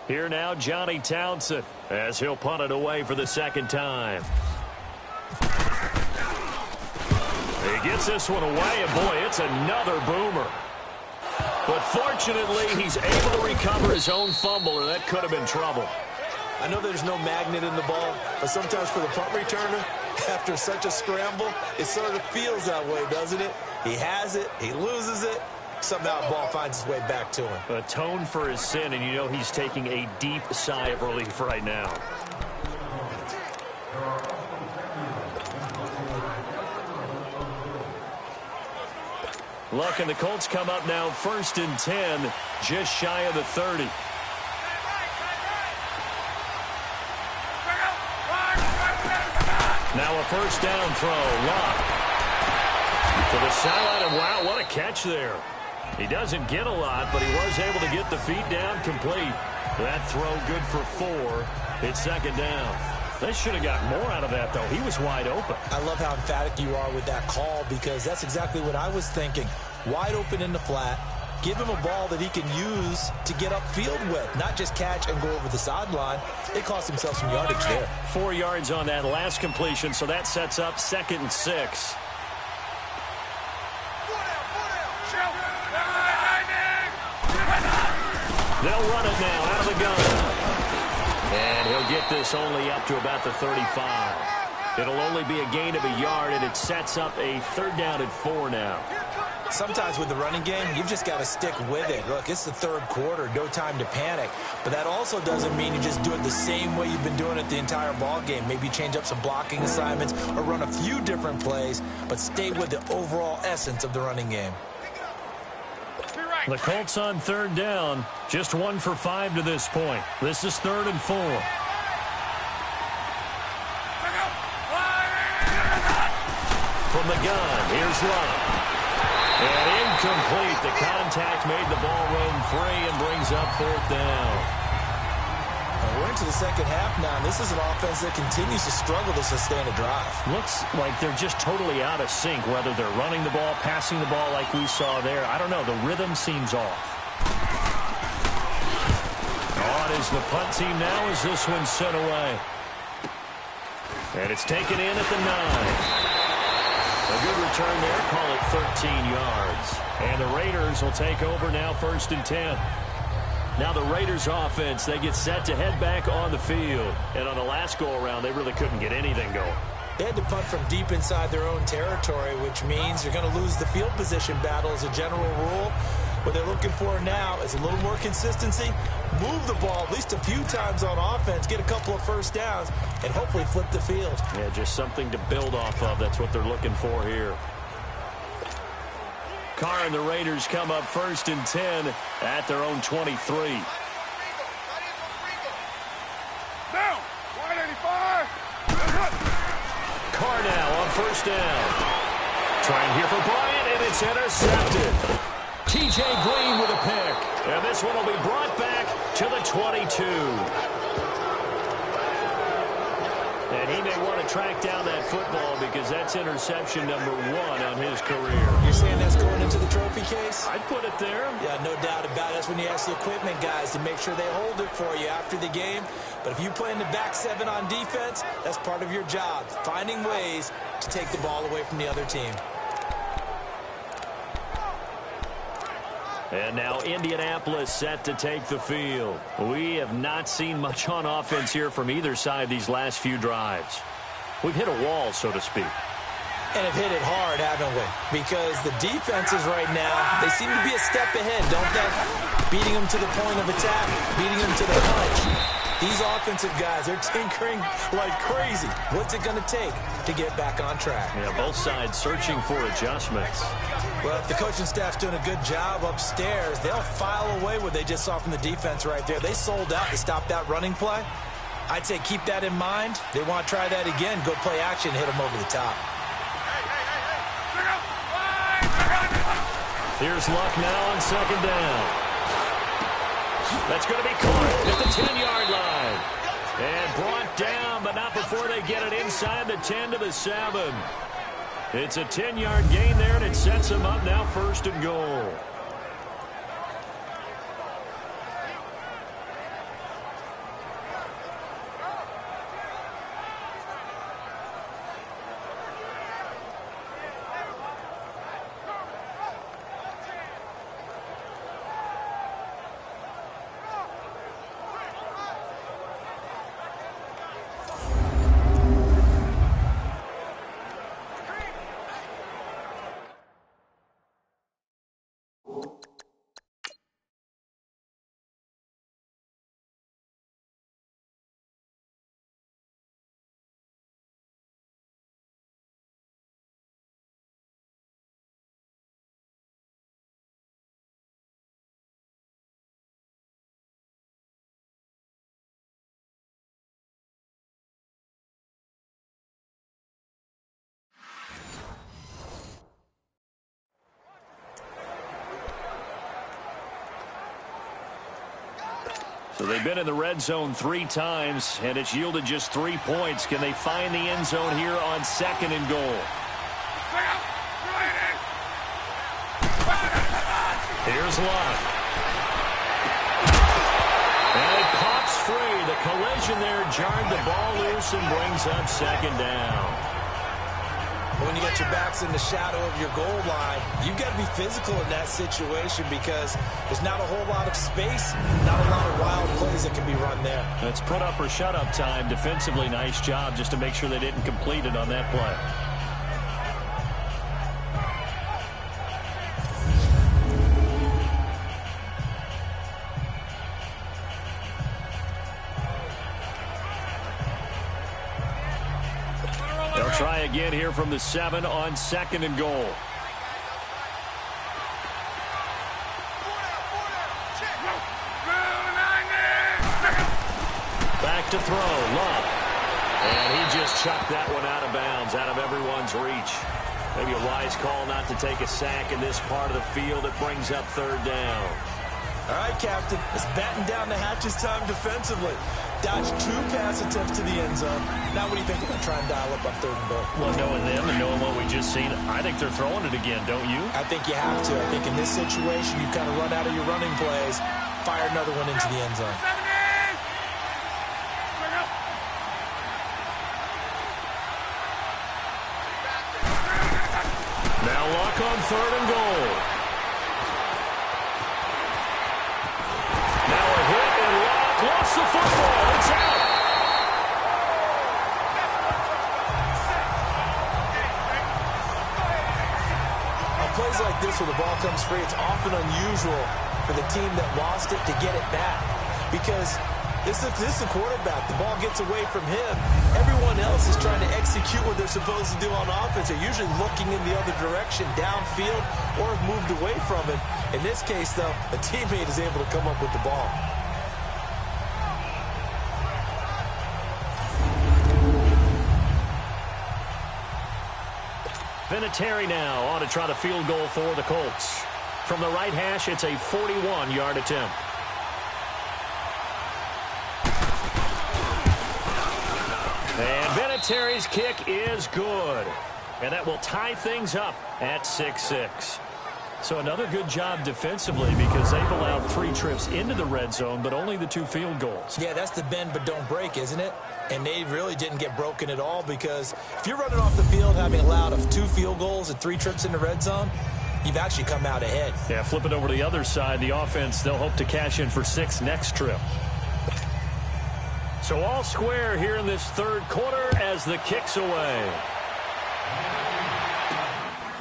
Here now, Johnny Townsend, as he'll punt it away for the second time. He gets this one away, and boy, it's another boomer. But fortunately, he's able to recover his own fumble, or that could have been trouble. I know there's no magnet in the ball, but sometimes for the punt returner, after such a scramble, it sort of feels that way, doesn't it? He has it, he loses it, somehow the ball finds its way back to him. Atone for his sin, and you know he's taking a deep sigh of relief right now. Look, and the Colts come up now 1st and 10, just shy of the 30. Now a first down throw. Luck to the sideline, and wow, what a catch there. He doesn't get a lot, but he was able to get the feet down complete. That throw good for 4. It's second down. They should have got more out of that, though. He was wide open. I love how emphatic you are with that call, because that's exactly what I was thinking. Wide open in the flat. Give him a ball that he can use to get upfield with, not just catch and go over the sideline. They cost themselves some yardage there. 4 yards on that last completion, so that sets up 2nd and 6. They'll run it now out of the gun. And he'll get this only up to about the 35. It'll only be a gain of a yard, and it sets up a 3rd down and 4 now. Sometimes with the running game, you've just got to stick with it. Look, it's the 3rd quarter, no time to panic. But that also doesn't mean you just do it the same way you've been doing it the entire ball game. Maybe change up some blocking assignments or run a few different plays, but stay with the overall essence of the running game. The Colts on 3rd down, just 1 for 5 to this point. This is 3rd and 4. From the gun, here's Luck. And incomplete. The contact made the ball roam free and brings up 4th down. We're into the second half now, and this is an offense that continues to struggle to sustain a drive. Looks like they're just totally out of sync, whether they're running the ball, passing the ball like we saw there. I don't know. The rhythm seems off. On is the punt team now as this one's sent away. And it's taken in at the 9. A good return there, call it 13 yards. And the Raiders will take over now 1st and 10. Now the Raiders offense, they get set to head back on the field. And on the last go-around, they really couldn't get anything going. They had to punt from deep inside their own territory, which means you're going to lose the field position battle as a general rule. What they're looking for now is a little more consistency, move the ball at least a few times on offense, get a couple of first downs, and hopefully flip the field. Yeah, just something to build off of. That's what they're looking for here. Carr and the Raiders come up 1st and 10 at their own 23. Down, 185. Carr now on 1st down. Trying here for Bryant, and it's intercepted. T.J. Green with a pick. And this one will be brought back to the 22. And he may want to track down that football because that's interception number 1 on his career. You're saying that's going into the trophy case? I'd put it there. Yeah, no doubt about it. That's when you ask the equipment guys to make sure they hold it for you after the game. But if you play in the back 7 on defense, that's part of your job, finding ways to take the ball away from the other team. And now Indianapolis set to take the field. We have not seen much on offense here from either side these last few drives. We've hit a wall, so to speak. And have hit it hard, haven't we? Because the defenses right now, they seem to be a step ahead, don't they? Beating them to the point of attack, beating them to the punch. These offensive guys are tinkering like crazy. What's it going to take to get back on track? Yeah, both sides searching for adjustments. Well, if the coaching staff's doing a good job upstairs, they'll file away what they just saw from the defense right there. They sold out to stop that running play. I'd say keep that in mind. They want to try that again, go play action, hit them over the top. Here's Luck now on 2nd down. That's going to be caught at the 10-yard line. And brought down, but not before they get it inside the 10 to the 7. It's a 10-yard gain there, and it sets them up now 1st and goal. So they've been in the red zone 3 times, and it's yielded just 3 points. Can they find the end zone here on 2nd and goal? Here's Lott. And it pops free. The collision there jarred the ball loose and brings up 2nd down. When you got your backs in the shadow of your goal line, you've got to be physical in that situation because there's not a whole lot of space, not a lot of wild plays that can be run there. That's put up or shut up time. Defensively, nice job just to make sure they didn't complete it on that play. They'll try again here from the 7 on 2nd and goal. Back to throw, Lott. And he just chucked that one out of bounds, out of everyone's reach. Maybe a wise call not to take a sack in this part of the field. It brings up 3rd down. All right, Captain. It's batten down the hatches time defensively. Dodged 2 pass attempts to the end zone. Now what do you think they're going to try and dial up on 3rd and goal? Well, knowing them and knowing what we just seen, I think they're throwing it again, don't you? I think you have to. I think in this situation, you kind of run out of your running plays, fire another one into the end zone. Now Luck on 3rd and goal. Now a hit, and Luck lost the football. It's out. On plays like this where the ball comes free, it's often unusual for the team that lost it to get it back because this is the quarterback. The ball gets away from him. Everyone else is trying to execute what they're supposed to do on offense. They're usually looking in the other direction, downfield, or have moved away from it. In this case, though, a teammate is able to come up with the ball. Vinatieri now on to try the field goal for the Colts. From the right hash, it's a 41-yard attempt. And Vinatieri's kick is good. And that will tie things up at 6-6. So another good job defensively because they've allowed 3 trips into the red zone, but only the 2 field goals. Yeah, that's the bend but don't break, isn't it? And they really didn't get broken at all because if you're running off the field having allowed 2 field goals and 3 trips in the red zone, you've actually come out ahead. Yeah, flip it over to the other side. The offense, they'll hope to cash in for 6 next trip. So all square here in this 3rd quarter as the kick's away.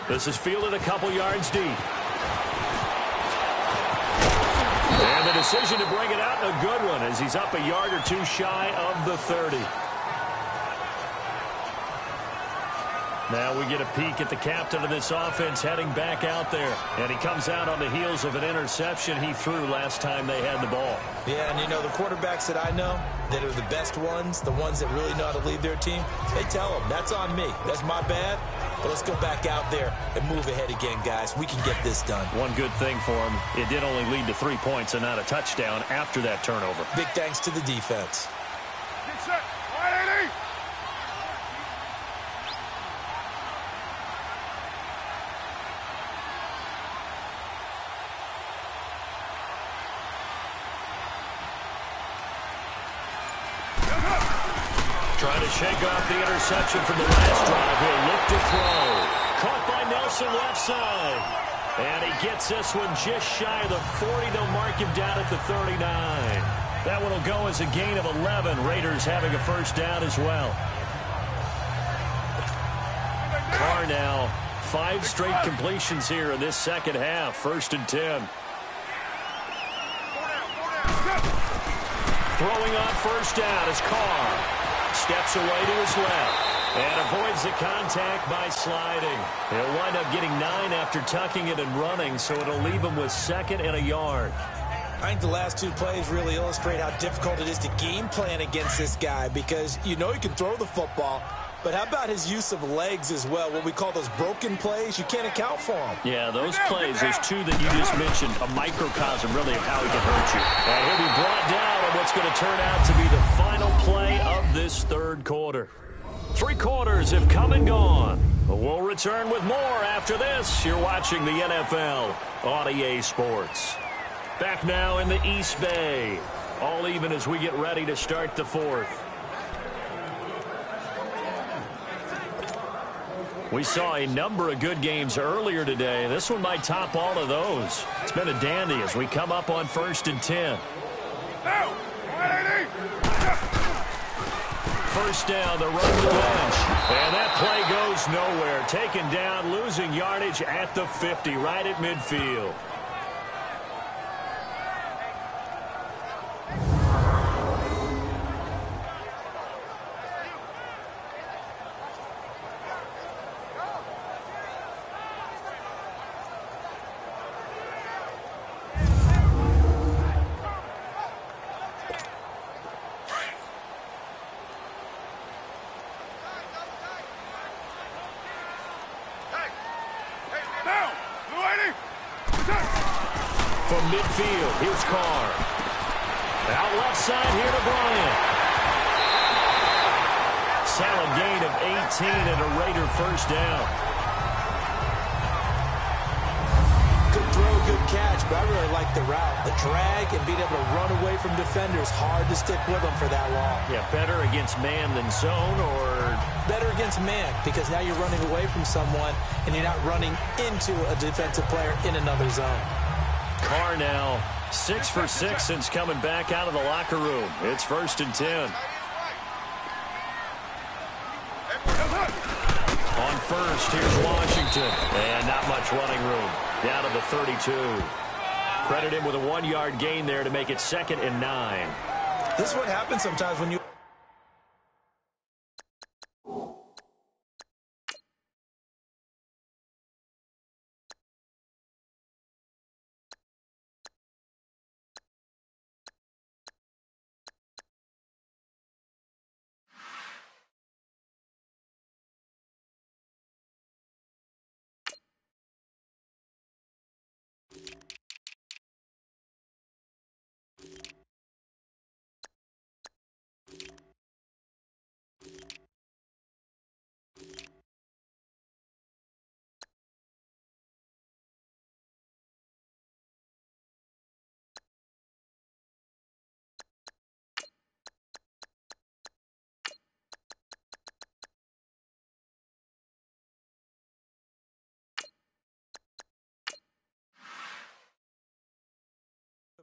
This is fielded a couple yards deep. And the decision to bring it out, a good one, as he's up a yard or 2 shy of the 30. Now we get a peek at the captain of this offense heading back out there. And he comes out on the heels of an interception he threw last time they had the ball. Yeah, and you know, the quarterbacks that I know that are the best ones, the ones that really know how to lead their team, they tell them, that's on me. That's my bad. But let's go back out there and move ahead again, guys. We can get this done. One good thing for him, it did only lead to 3 points and not a touchdown after that turnover. Big thanks to the defense. Get set. 180. Trying to shake off the interception from the last drive. He'll look to throw. Caught by Nelson left side. And he gets this one just shy of the 40. They'll mark him down at the 39. That one will go as a gain of 11. Raiders having a first down as well. Carr now, 5 straight completions here in this second half. 1st and 10. Throwing on first down is Carr. Steps away to his left and avoids the contact by sliding. He'll wind up getting 9 after tucking it and running, so it'll leave him with 2nd and a yard. I think the last 2 plays really illustrate how difficult it is to game plan against this guy because you know he can throw the football, But how about his use of legs as well, what we call those broken plays? You can't account for them. Yeah, those plays, those two that you just mentioned, a microcosm really of how he can hurt you. And he'll be brought down on what's going to turn out to be the final play of this third quarter. 3 quarters have come and gone. We'll return with more after this. You're watching the NFL on EA Sports. Back now in the East Bay. All even as we get ready to start the fourth. We saw a number of good games earlier today. This one might top all of those. It's been a dandy as we come up on 1st and 10. First down, the run to the bench. And that play goes nowhere. Taken down, losing yardage at the 50, right at midfield. From midfield, here's Carr. Out left side here to Bryant. Solid gain of 18 and a Raider first down. Good throw, good catch, but I really like the route. The drag and being able to run away from defenders, hard to stick with them for that long. Yeah, better against man than zone, or better against man, because now you're running away from someone and you're not running into a defensive player in another zone. Carr now 6 for 6 since coming back out of the locker room. It's 1st and 10. On first, here's Washington. And not much running room. Down to the 32. Credit him with a 1-yard gain there to make it 2nd and 9. This is what happens sometimes when you...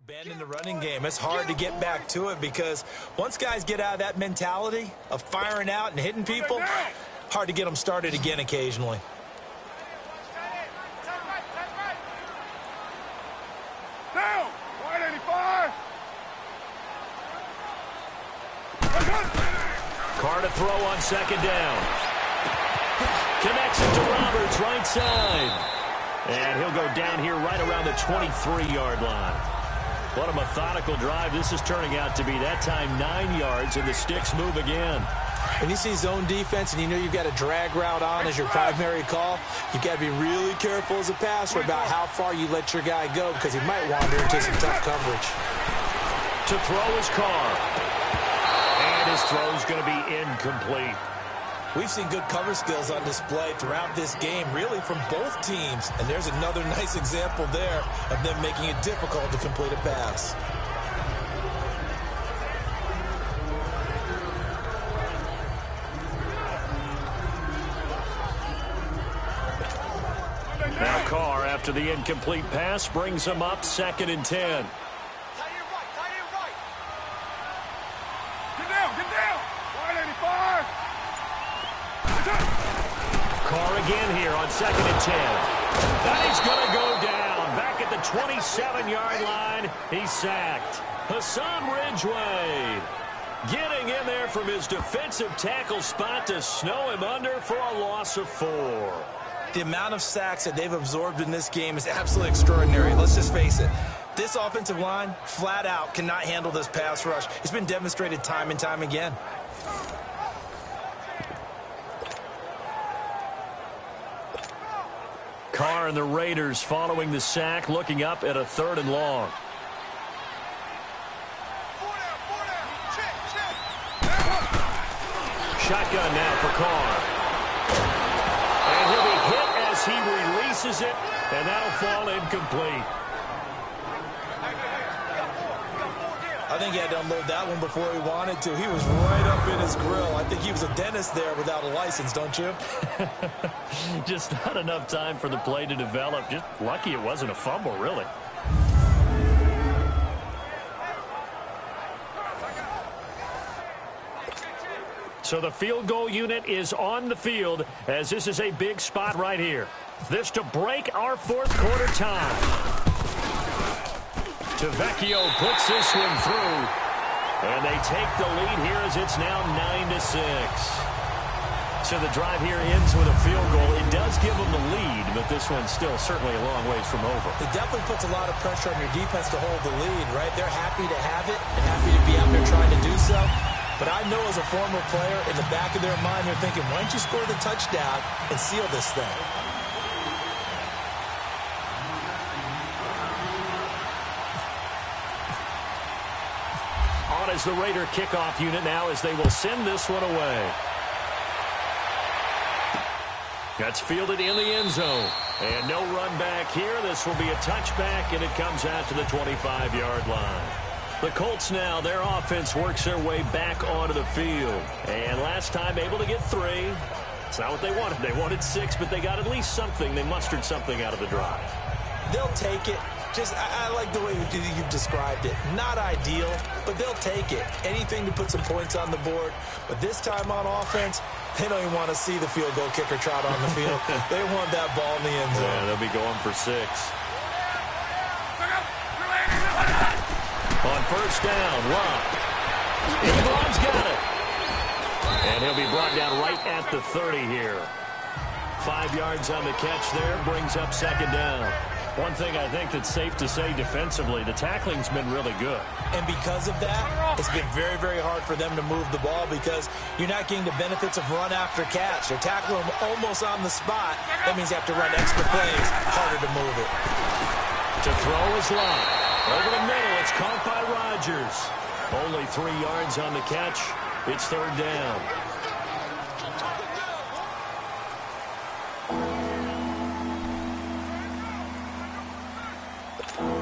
Abandon the running game. It's hard to get back to it because once guys get out of that mentality of firing out and hitting people, hard to get them started again occasionally. Down! 185! Carr to throw on 2nd down. Connects it to Roberts, right side. And he'll go down here right around the 23-yard line. What a methodical drive this is turning out to be. That time 9 yards, and the sticks move again. When you see zone defense and you know you've got a drag route on as your primary call, you've got to be really careful as a passer about how far you let your guy go because he might wander into some tough coverage. To throw is Carr. And his throw is going to be incomplete. We've seen good cover skills on display throughout this game, really from both teams. And there's another nice example there of them making it difficult to complete a pass. Now Carr, after the incomplete pass, brings him up 2nd and 10. Carr again here on 2nd and 10. And he's going to go down. Back at the 27-yard line, he's sacked. Hassan Ridgeway getting in there from his defensive tackle spot to snow him under for a loss of 4. The amount of sacks that they've absorbed in this game is absolutely extraordinary. Let's just face it. This offensive line, flat out, cannot handle this pass rush. It's been demonstrated time and time again. Carr and the Raiders following the sack, looking up at a 3rd and long. Shotgun now for Carr. And he'll be hit as he releases it, and that'll fall incomplete. I think he had to unload that one before he wanted to. He was right up in his grill. I think he was a dentist there without a license, don't you? Just not enough time for the play to develop. Just lucky it wasn't a fumble, really. So the field goal unit is on the field as this is a big spot right here. This to break our 4th quarter tie. Tavecchio puts this one through. And they take the lead here as it's now 9-6. So the drive here ends with a field goal. It does give them the lead, but this one's still certainly a long ways from over. It definitely puts a lot of pressure on your defense to hold the lead, right? They're happy to have it and happy to be out there trying to do so. But I know as a former player, in the back of their mind, they're thinking, why don't you score the touchdown and seal this thing? On is the Raider kickoff unit now as they will send this one away. That's fielded in the end zone. And no run back here. This will be a touchback, and it comes out to the 25-yard line. The Colts now, their offense works their way back onto the field. And last time able to get 3. It's not what they wanted. They wanted 6, but they got at least something. They mustered something out of the drive. They'll take it. I like the way you've described it. Not ideal, but they'll take it. Anything to put some points on the board. But this time on offense, they don't even want to see the field goal kicker trot on the field. They want that ball in the end zone. Yeah, they'll be going for 6. On first down, Love. Ebron's got it. And he'll be brought down right at the 30 here. 5 yards on the catch there, brings up 2nd down. One thing I think that's safe to say defensively, the tackling's been really good. And because of that, it's been very, very hard for them to move the ball because you're not getting the benefits of run after catch. They're tackling them almost on the spot. That means you have to run extra plays, harder to move it. To throw is Love. Over the middle, it's caught by Rodgers. Only 3 yards on the catch. It's 3rd down.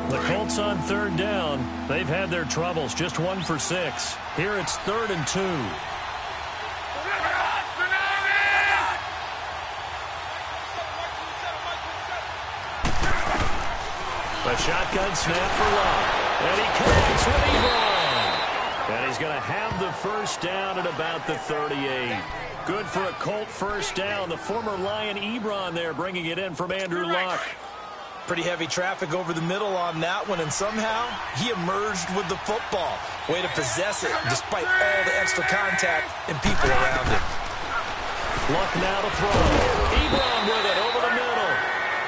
The Colts on 3rd down. They've had their troubles. Just 1 for 6. Here it's 3rd and 2. A shotgun snap for Love. And he connects with Ebron. And he's going to have the first down at about the 38. Good for a Colt first down. The former Lion Ebron there bringing it in from Andrew Luck. Pretty heavy traffic over the middle on that one, and somehow he emerged with the football. Way to possess it, despite all the extra contact and people around him. Luck now to throw. Ebron with it over the middle.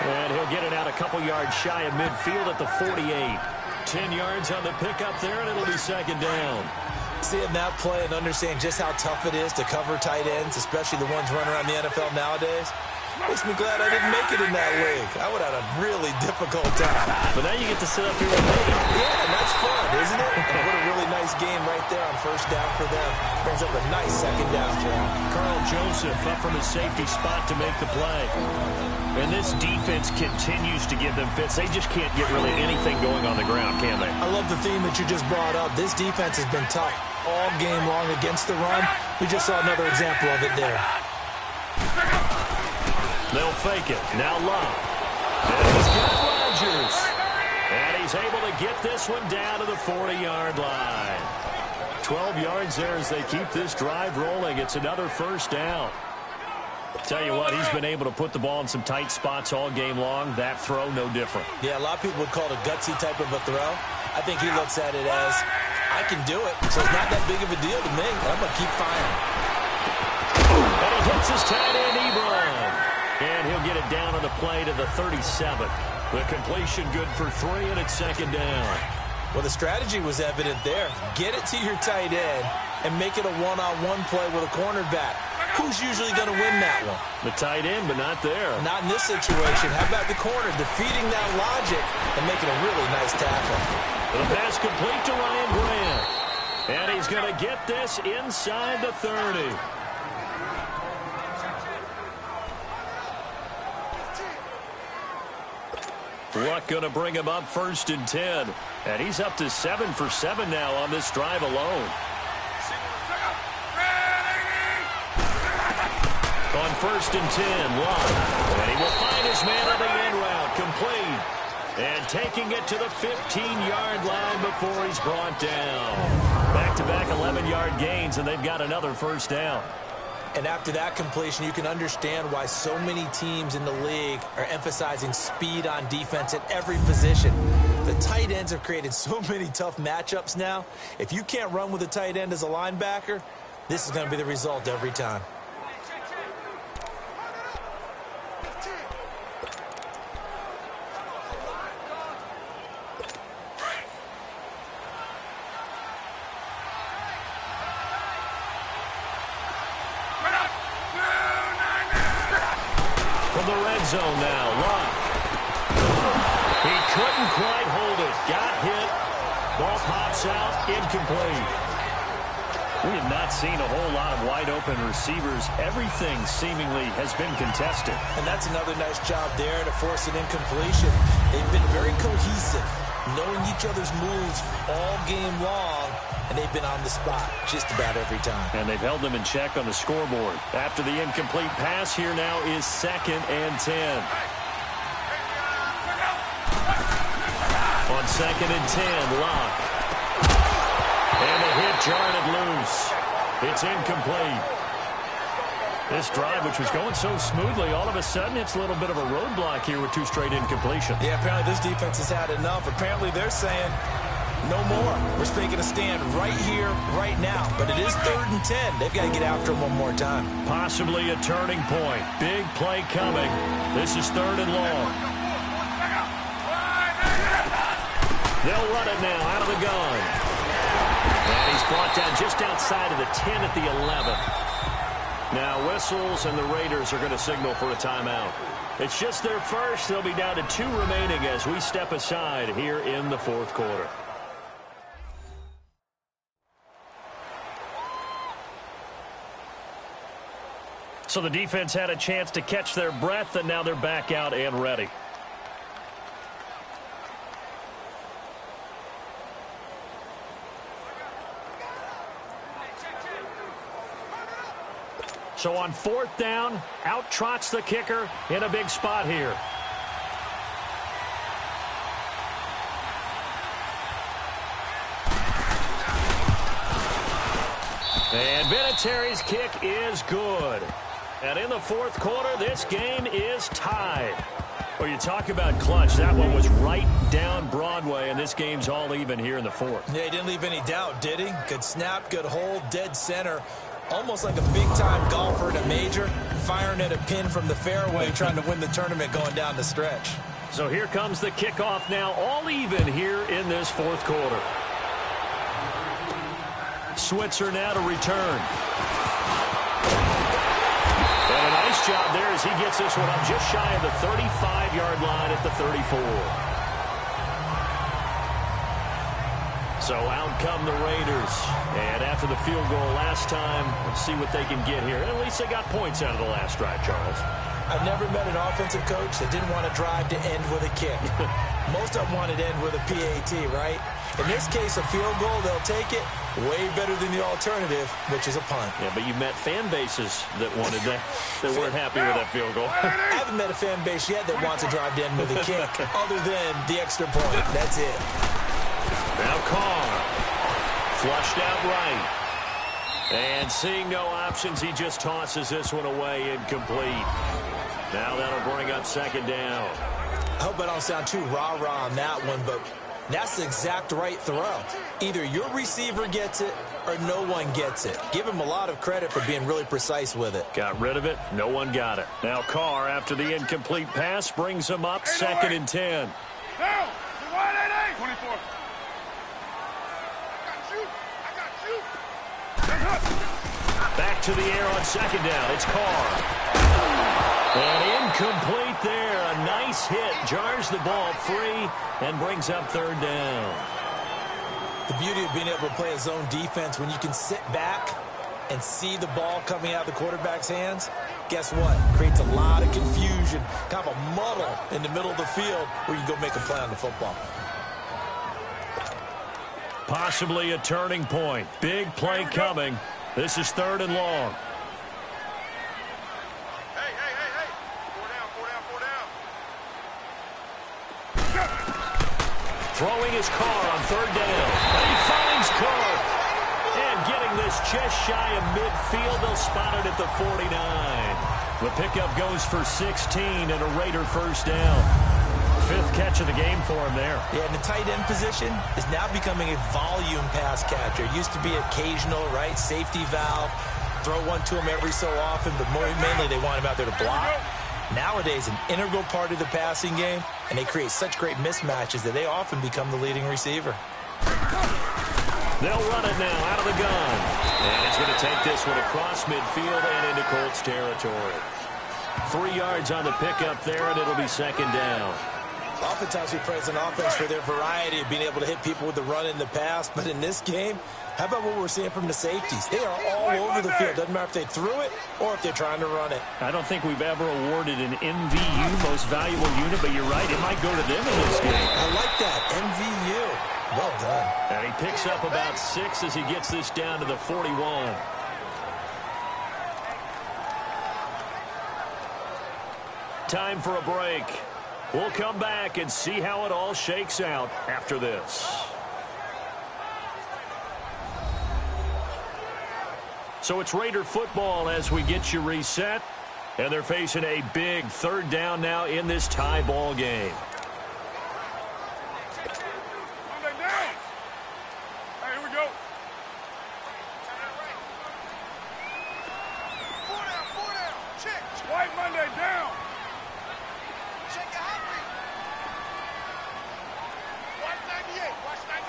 And he'll get it out a couple yards shy of midfield at the 48. 10 yards on the pickup there, and it'll be 2nd down. Seeing that play and understanding just how tough it is to cover tight ends, especially the ones running around the NFL nowadays, makes me glad I didn't make it in that league. I would have had a really difficult time. But now you get to sit up here with me. Yeah, and that's fun, isn't it? And what a really nice game right there on first down for them. Brings up a nice 2nd down for them. Carl Joseph up from his safety spot to make the play. And this defense continues to give them fits. They just can't get really anything going on the ground, can they? I love the theme that you just brought up. This defense has been tough all game long against the run. We just saw another example of it there. They'll fake it. Now Love. And he's got Rodgers. And he's able to get this one down to the 40-yard line. 12 yards there as they keep this drive rolling. It's another first down. Tell you what, he's been able to put the ball in some tight spots all game long. That throw, no different. Yeah, a lot of people would call it a gutsy type of a throw. I think he looks at it as, I can do it, so it's not that big of a deal to me. I'm going to keep firing. And he hits his tight end, Ebron. And he'll get it down on the play to the 37. The completion good for 3, and it's 2nd down. Well, the strategy was evident there. Get it to your tight end and make it a one-on-one play with a cornerback. Who's usually going to win that one? The tight end, but not there. Not in this situation. How about the corner defeating that logic and making a really nice tackle? The pass complete to Ryan Grant. And he's going to get this inside the 30. Luck going to bring him up 1st and 10. And he's up to 7 for 7 now on this drive alone. On 1st and 10, Luck. And he will find his man on the end route. Complete. And taking it to the 15-yard line before he's brought down. Back-to-back 11-yard gains, and they've got another 1st down. And after that completion, you can understand why so many teams in the league are emphasizing speed on defense at every position. The tight ends have created so many tough matchups now. If you can't run with a tight end as a linebacker, this is going to be the result every time. Zone now, Luck. He couldn't quite hold it. Got hit. Ball pops out. Incomplete. We have not seen a whole lot of wide open receivers. Everything seemingly has been contested. And that's another nice job there to force an incompletion. They've been very cohesive, knowing each other's moves all game long, and they've been on the spot just about every time. And they've held them in check on the scoreboard. After the incomplete pass, here now is 2nd and 10. On 2nd and 10, Luck. And the hit jarred it loose. It's incomplete. This drive, which was going so smoothly, all of a sudden it's a little bit of a roadblock here with 2 straight incompletions. Yeah, apparently this defense has had enough. Apparently they're saying no more. We're making a stand right here, right now. But it is 3rd and 10. They've got to get after him one more time. Possibly a turning point. Big play coming. This is 3rd and long. They'll run it now out of the gun. And he's brought down just outside of the 10 at the 11. Now whistles and the Raiders are going to signal for a timeout. It's just their first. They'll be down to 2 remaining as we step aside here in the 4th quarter. So the defense had a chance to catch their breath, and now they're back out and ready. So on 4th down, out trots the kicker in a big spot here. And Vinatieri's kick is good. And in the 4th quarter, this game is tied. Well, you talk about clutch. That one was right down Broadway, and this game's all even here in the 4th. Yeah, he didn't leave any doubt, did he? Good snap, good hold, dead center. Almost like a big-time golfer in a major, firing at a pin from the fairway, trying to win the tournament going down the stretch. So here comes the kickoff now, all even here in this 4th quarter. Switzer now to return. And a nice job there as he gets this one up just shy of the 35-yard line at the 34. So out come the Raiders. And after the field goal last time, let's see what they can get here. At least they got points out of the last drive, Charles. I've never met an offensive coach that didn't want to drive to end with a kick. Most of them wanted to end with a PAT, right? In this case, a field goal, they'll take it. Way better than the alternative, which is a punt. Yeah, but you've met fan bases that wanted that, that weren't happy with that field goal. I haven't met a fan base yet that wants to drive to end with a kick, other than the extra point. That's it. Now Carr, flushed out right. And seeing no options, he just tosses this one away, incomplete. Now that'll bring up 2nd down. I hope I don't sound too rah-rah on that one, but that's the exact right throw. Either your receiver gets it or no one gets it. Give him a lot of credit for being really precise with it. Got rid of it. No one got it. Now Carr, after the incomplete pass, brings him up 2nd and 10. Now, 24. I got you. Back to the air on second down. It's Carr. And incomplete there. A nice hit. Jars the ball free and brings up third down. The beauty of being able to play a zone defense, when you can sit back and see the ball coming out of the quarterback's hands, guess what? Creates a lot of confusion, kind of a muddle in the middle of the field where you can go make a play on the football. Possibly a turning point. Big play coming. This is third and long. Hey. 4 down. Throwing his Carr on third down. And he finds Carr. And getting this just shy of midfield, they'll spot it at the 49. The pickup goes for 16 and a Raider first down. Fifth catch of the game for him there. Yeah, and the tight end position is now becoming a volume pass catcher. It used to be occasional, right, safety valve. Throw one to him every so often, but mainly they want him out there to block. Nowadays, an integral part of the passing game, and they create such great mismatches that they often become the leading receiver. They'll run it now out of the gun. And it's going to take this one across midfield and into Colts territory. 3 yards on the pickup there, and it'll be second down. Oftentimes we praise an offense for their variety of being able to hit people with the run in the pass. But in this game, how about what we're seeing from the safeties? They are all over the field. Doesn't matter if they threw it or if they're trying to run it. I don't think we've ever awarded an MVU, most valuable unit, but you're right, it might go to them in this game. I like that, MVU. Well done. And he picks up about 6 as he gets this down to the 41. Time for a break. We'll come back and see how it all shakes out after this. So it's Raider football as we get you reset. And they're facing a big third down now in this tie ball game. Here we go. 4 down. Check. White Monday down. Check your hot read. Watch 98. Watch 98.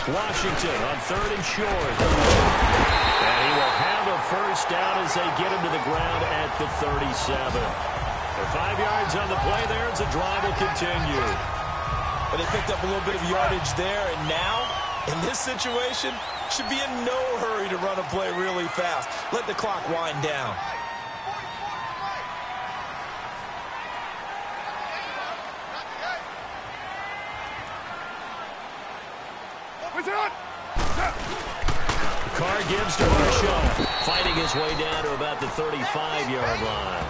Washington on third and short. And he will have a first down as they get him to the ground at the 37. For 5 yards on the play there as the drive will continue. But they picked up a little bit of yardage there, and now, in this situation, should be in no hurry to run a play really fast. Let the clock wind down. Carr gives to Marshawn, fighting his way down to about the 35-yard line.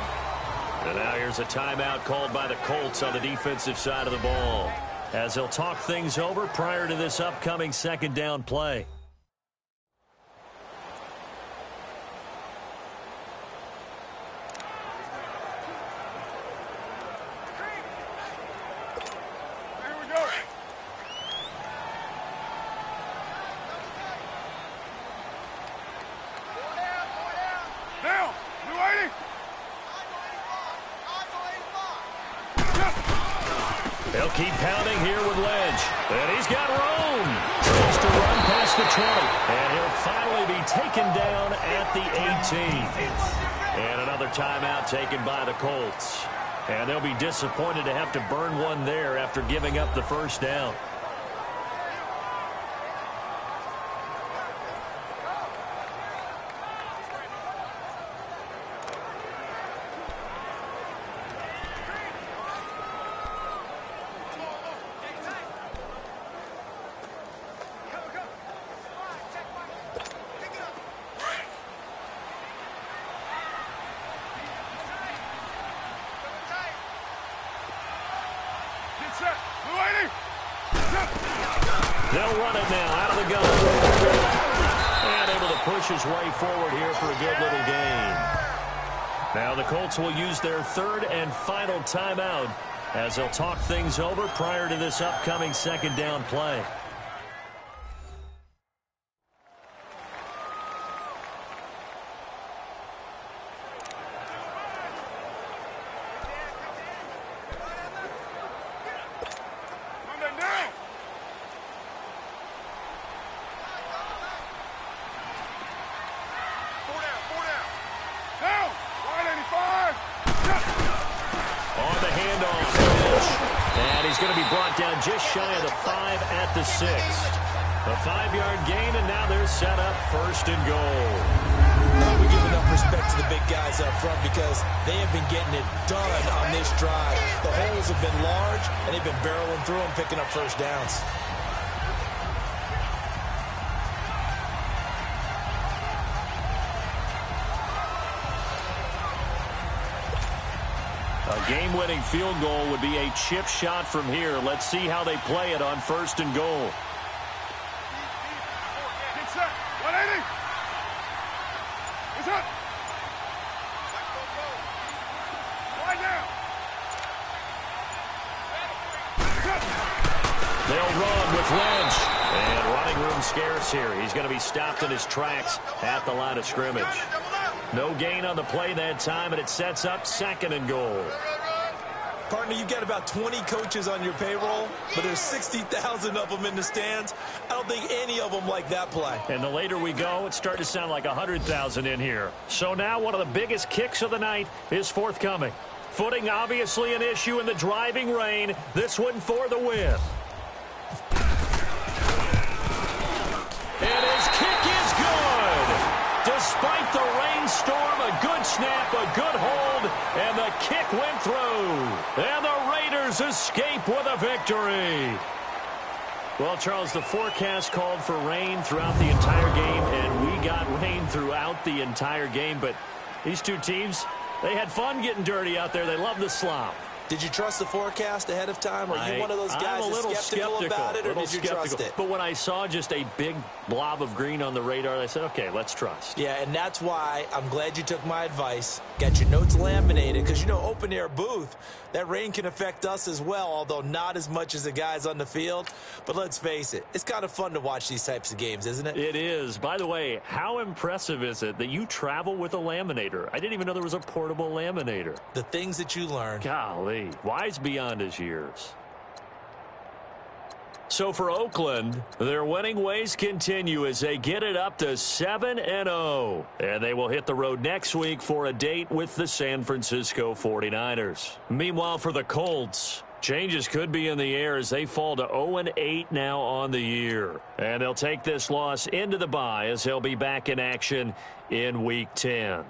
And now here's a timeout called by the Colts on the defensive side of the ball, as they'll talk things over prior to this upcoming second down play. They'll keep pounding here with Ledge. And he's got room. Tries to run past the 20. And he'll finally be taken down at the 18. And another timeout taken by the Colts. And they'll be disappointed to have to burn one there after giving up the first down. They'll run it now out of the gun. And able to push his way forward here for a good little gain. Now the Colts will use their third and final timeout as they'll talk things over prior to this upcoming second down play. handoff. And he's going to be brought down just shy of the 5 at the 6. A 5-yard gain, and now they're set up 1st and goal. We give enough respect to the big guys up front because they have been getting it done on this drive. The holes have been large, and they've been barreling through them, picking up first downs. A game-winning field goal would be a chip shot from here. Let's see how they play it on 1st and goal. Get set. 180. It's up. Lie down. They'll run with Lynch. And running room scarce here. He's going to be stopped in his tracks at the line of scrimmage. No gain on the play that time, and it sets up 2nd and goal. Partner, you've got about 20 coaches on your payroll, but there's 60,000 of them in the stands. I don't think any of them like that play. And the later we go, it's starting to sound like 100,000 in here. So now one of the biggest kicks of the night is forthcoming. Footing obviously an issue in the driving rain. This one for the win. And his kick is good. Despite the rainstorm, a good snap, a good hold, and the kick went through. And the Raiders escape with a victory. Well, Charles, the forecast called for rain throughout the entire game, and we got rain throughout the entire game. But these two teams, they had fun getting dirty out there. They love the slop. Did you trust the forecast ahead of time? Are you one of those guys that's skeptical about it, or did you trust it? But when I saw just a big blob of green on the radar, I said, okay, let's trust. Yeah, and that's why I'm glad you took my advice. Got your notes laminated, because, you know, open-air booth, that rain can affect us as well, although not as much as the guys on the field. But let's face it, it's kind of fun to watch these types of games, isn't it? It is. By the way, how impressive is it that you travel with a laminator? I didn't even know there was a portable laminator. The things that you learn. Golly, wise beyond his years. So for Oakland, their winning ways continue as they get it up to 7-0. And they will hit the road next week for a date with the San Francisco 49ers. Meanwhile, for the Colts, changes could be in the air as they fall to 0-8 now on the year. And they'll take this loss into the bye as they'll be back in action in Week 10.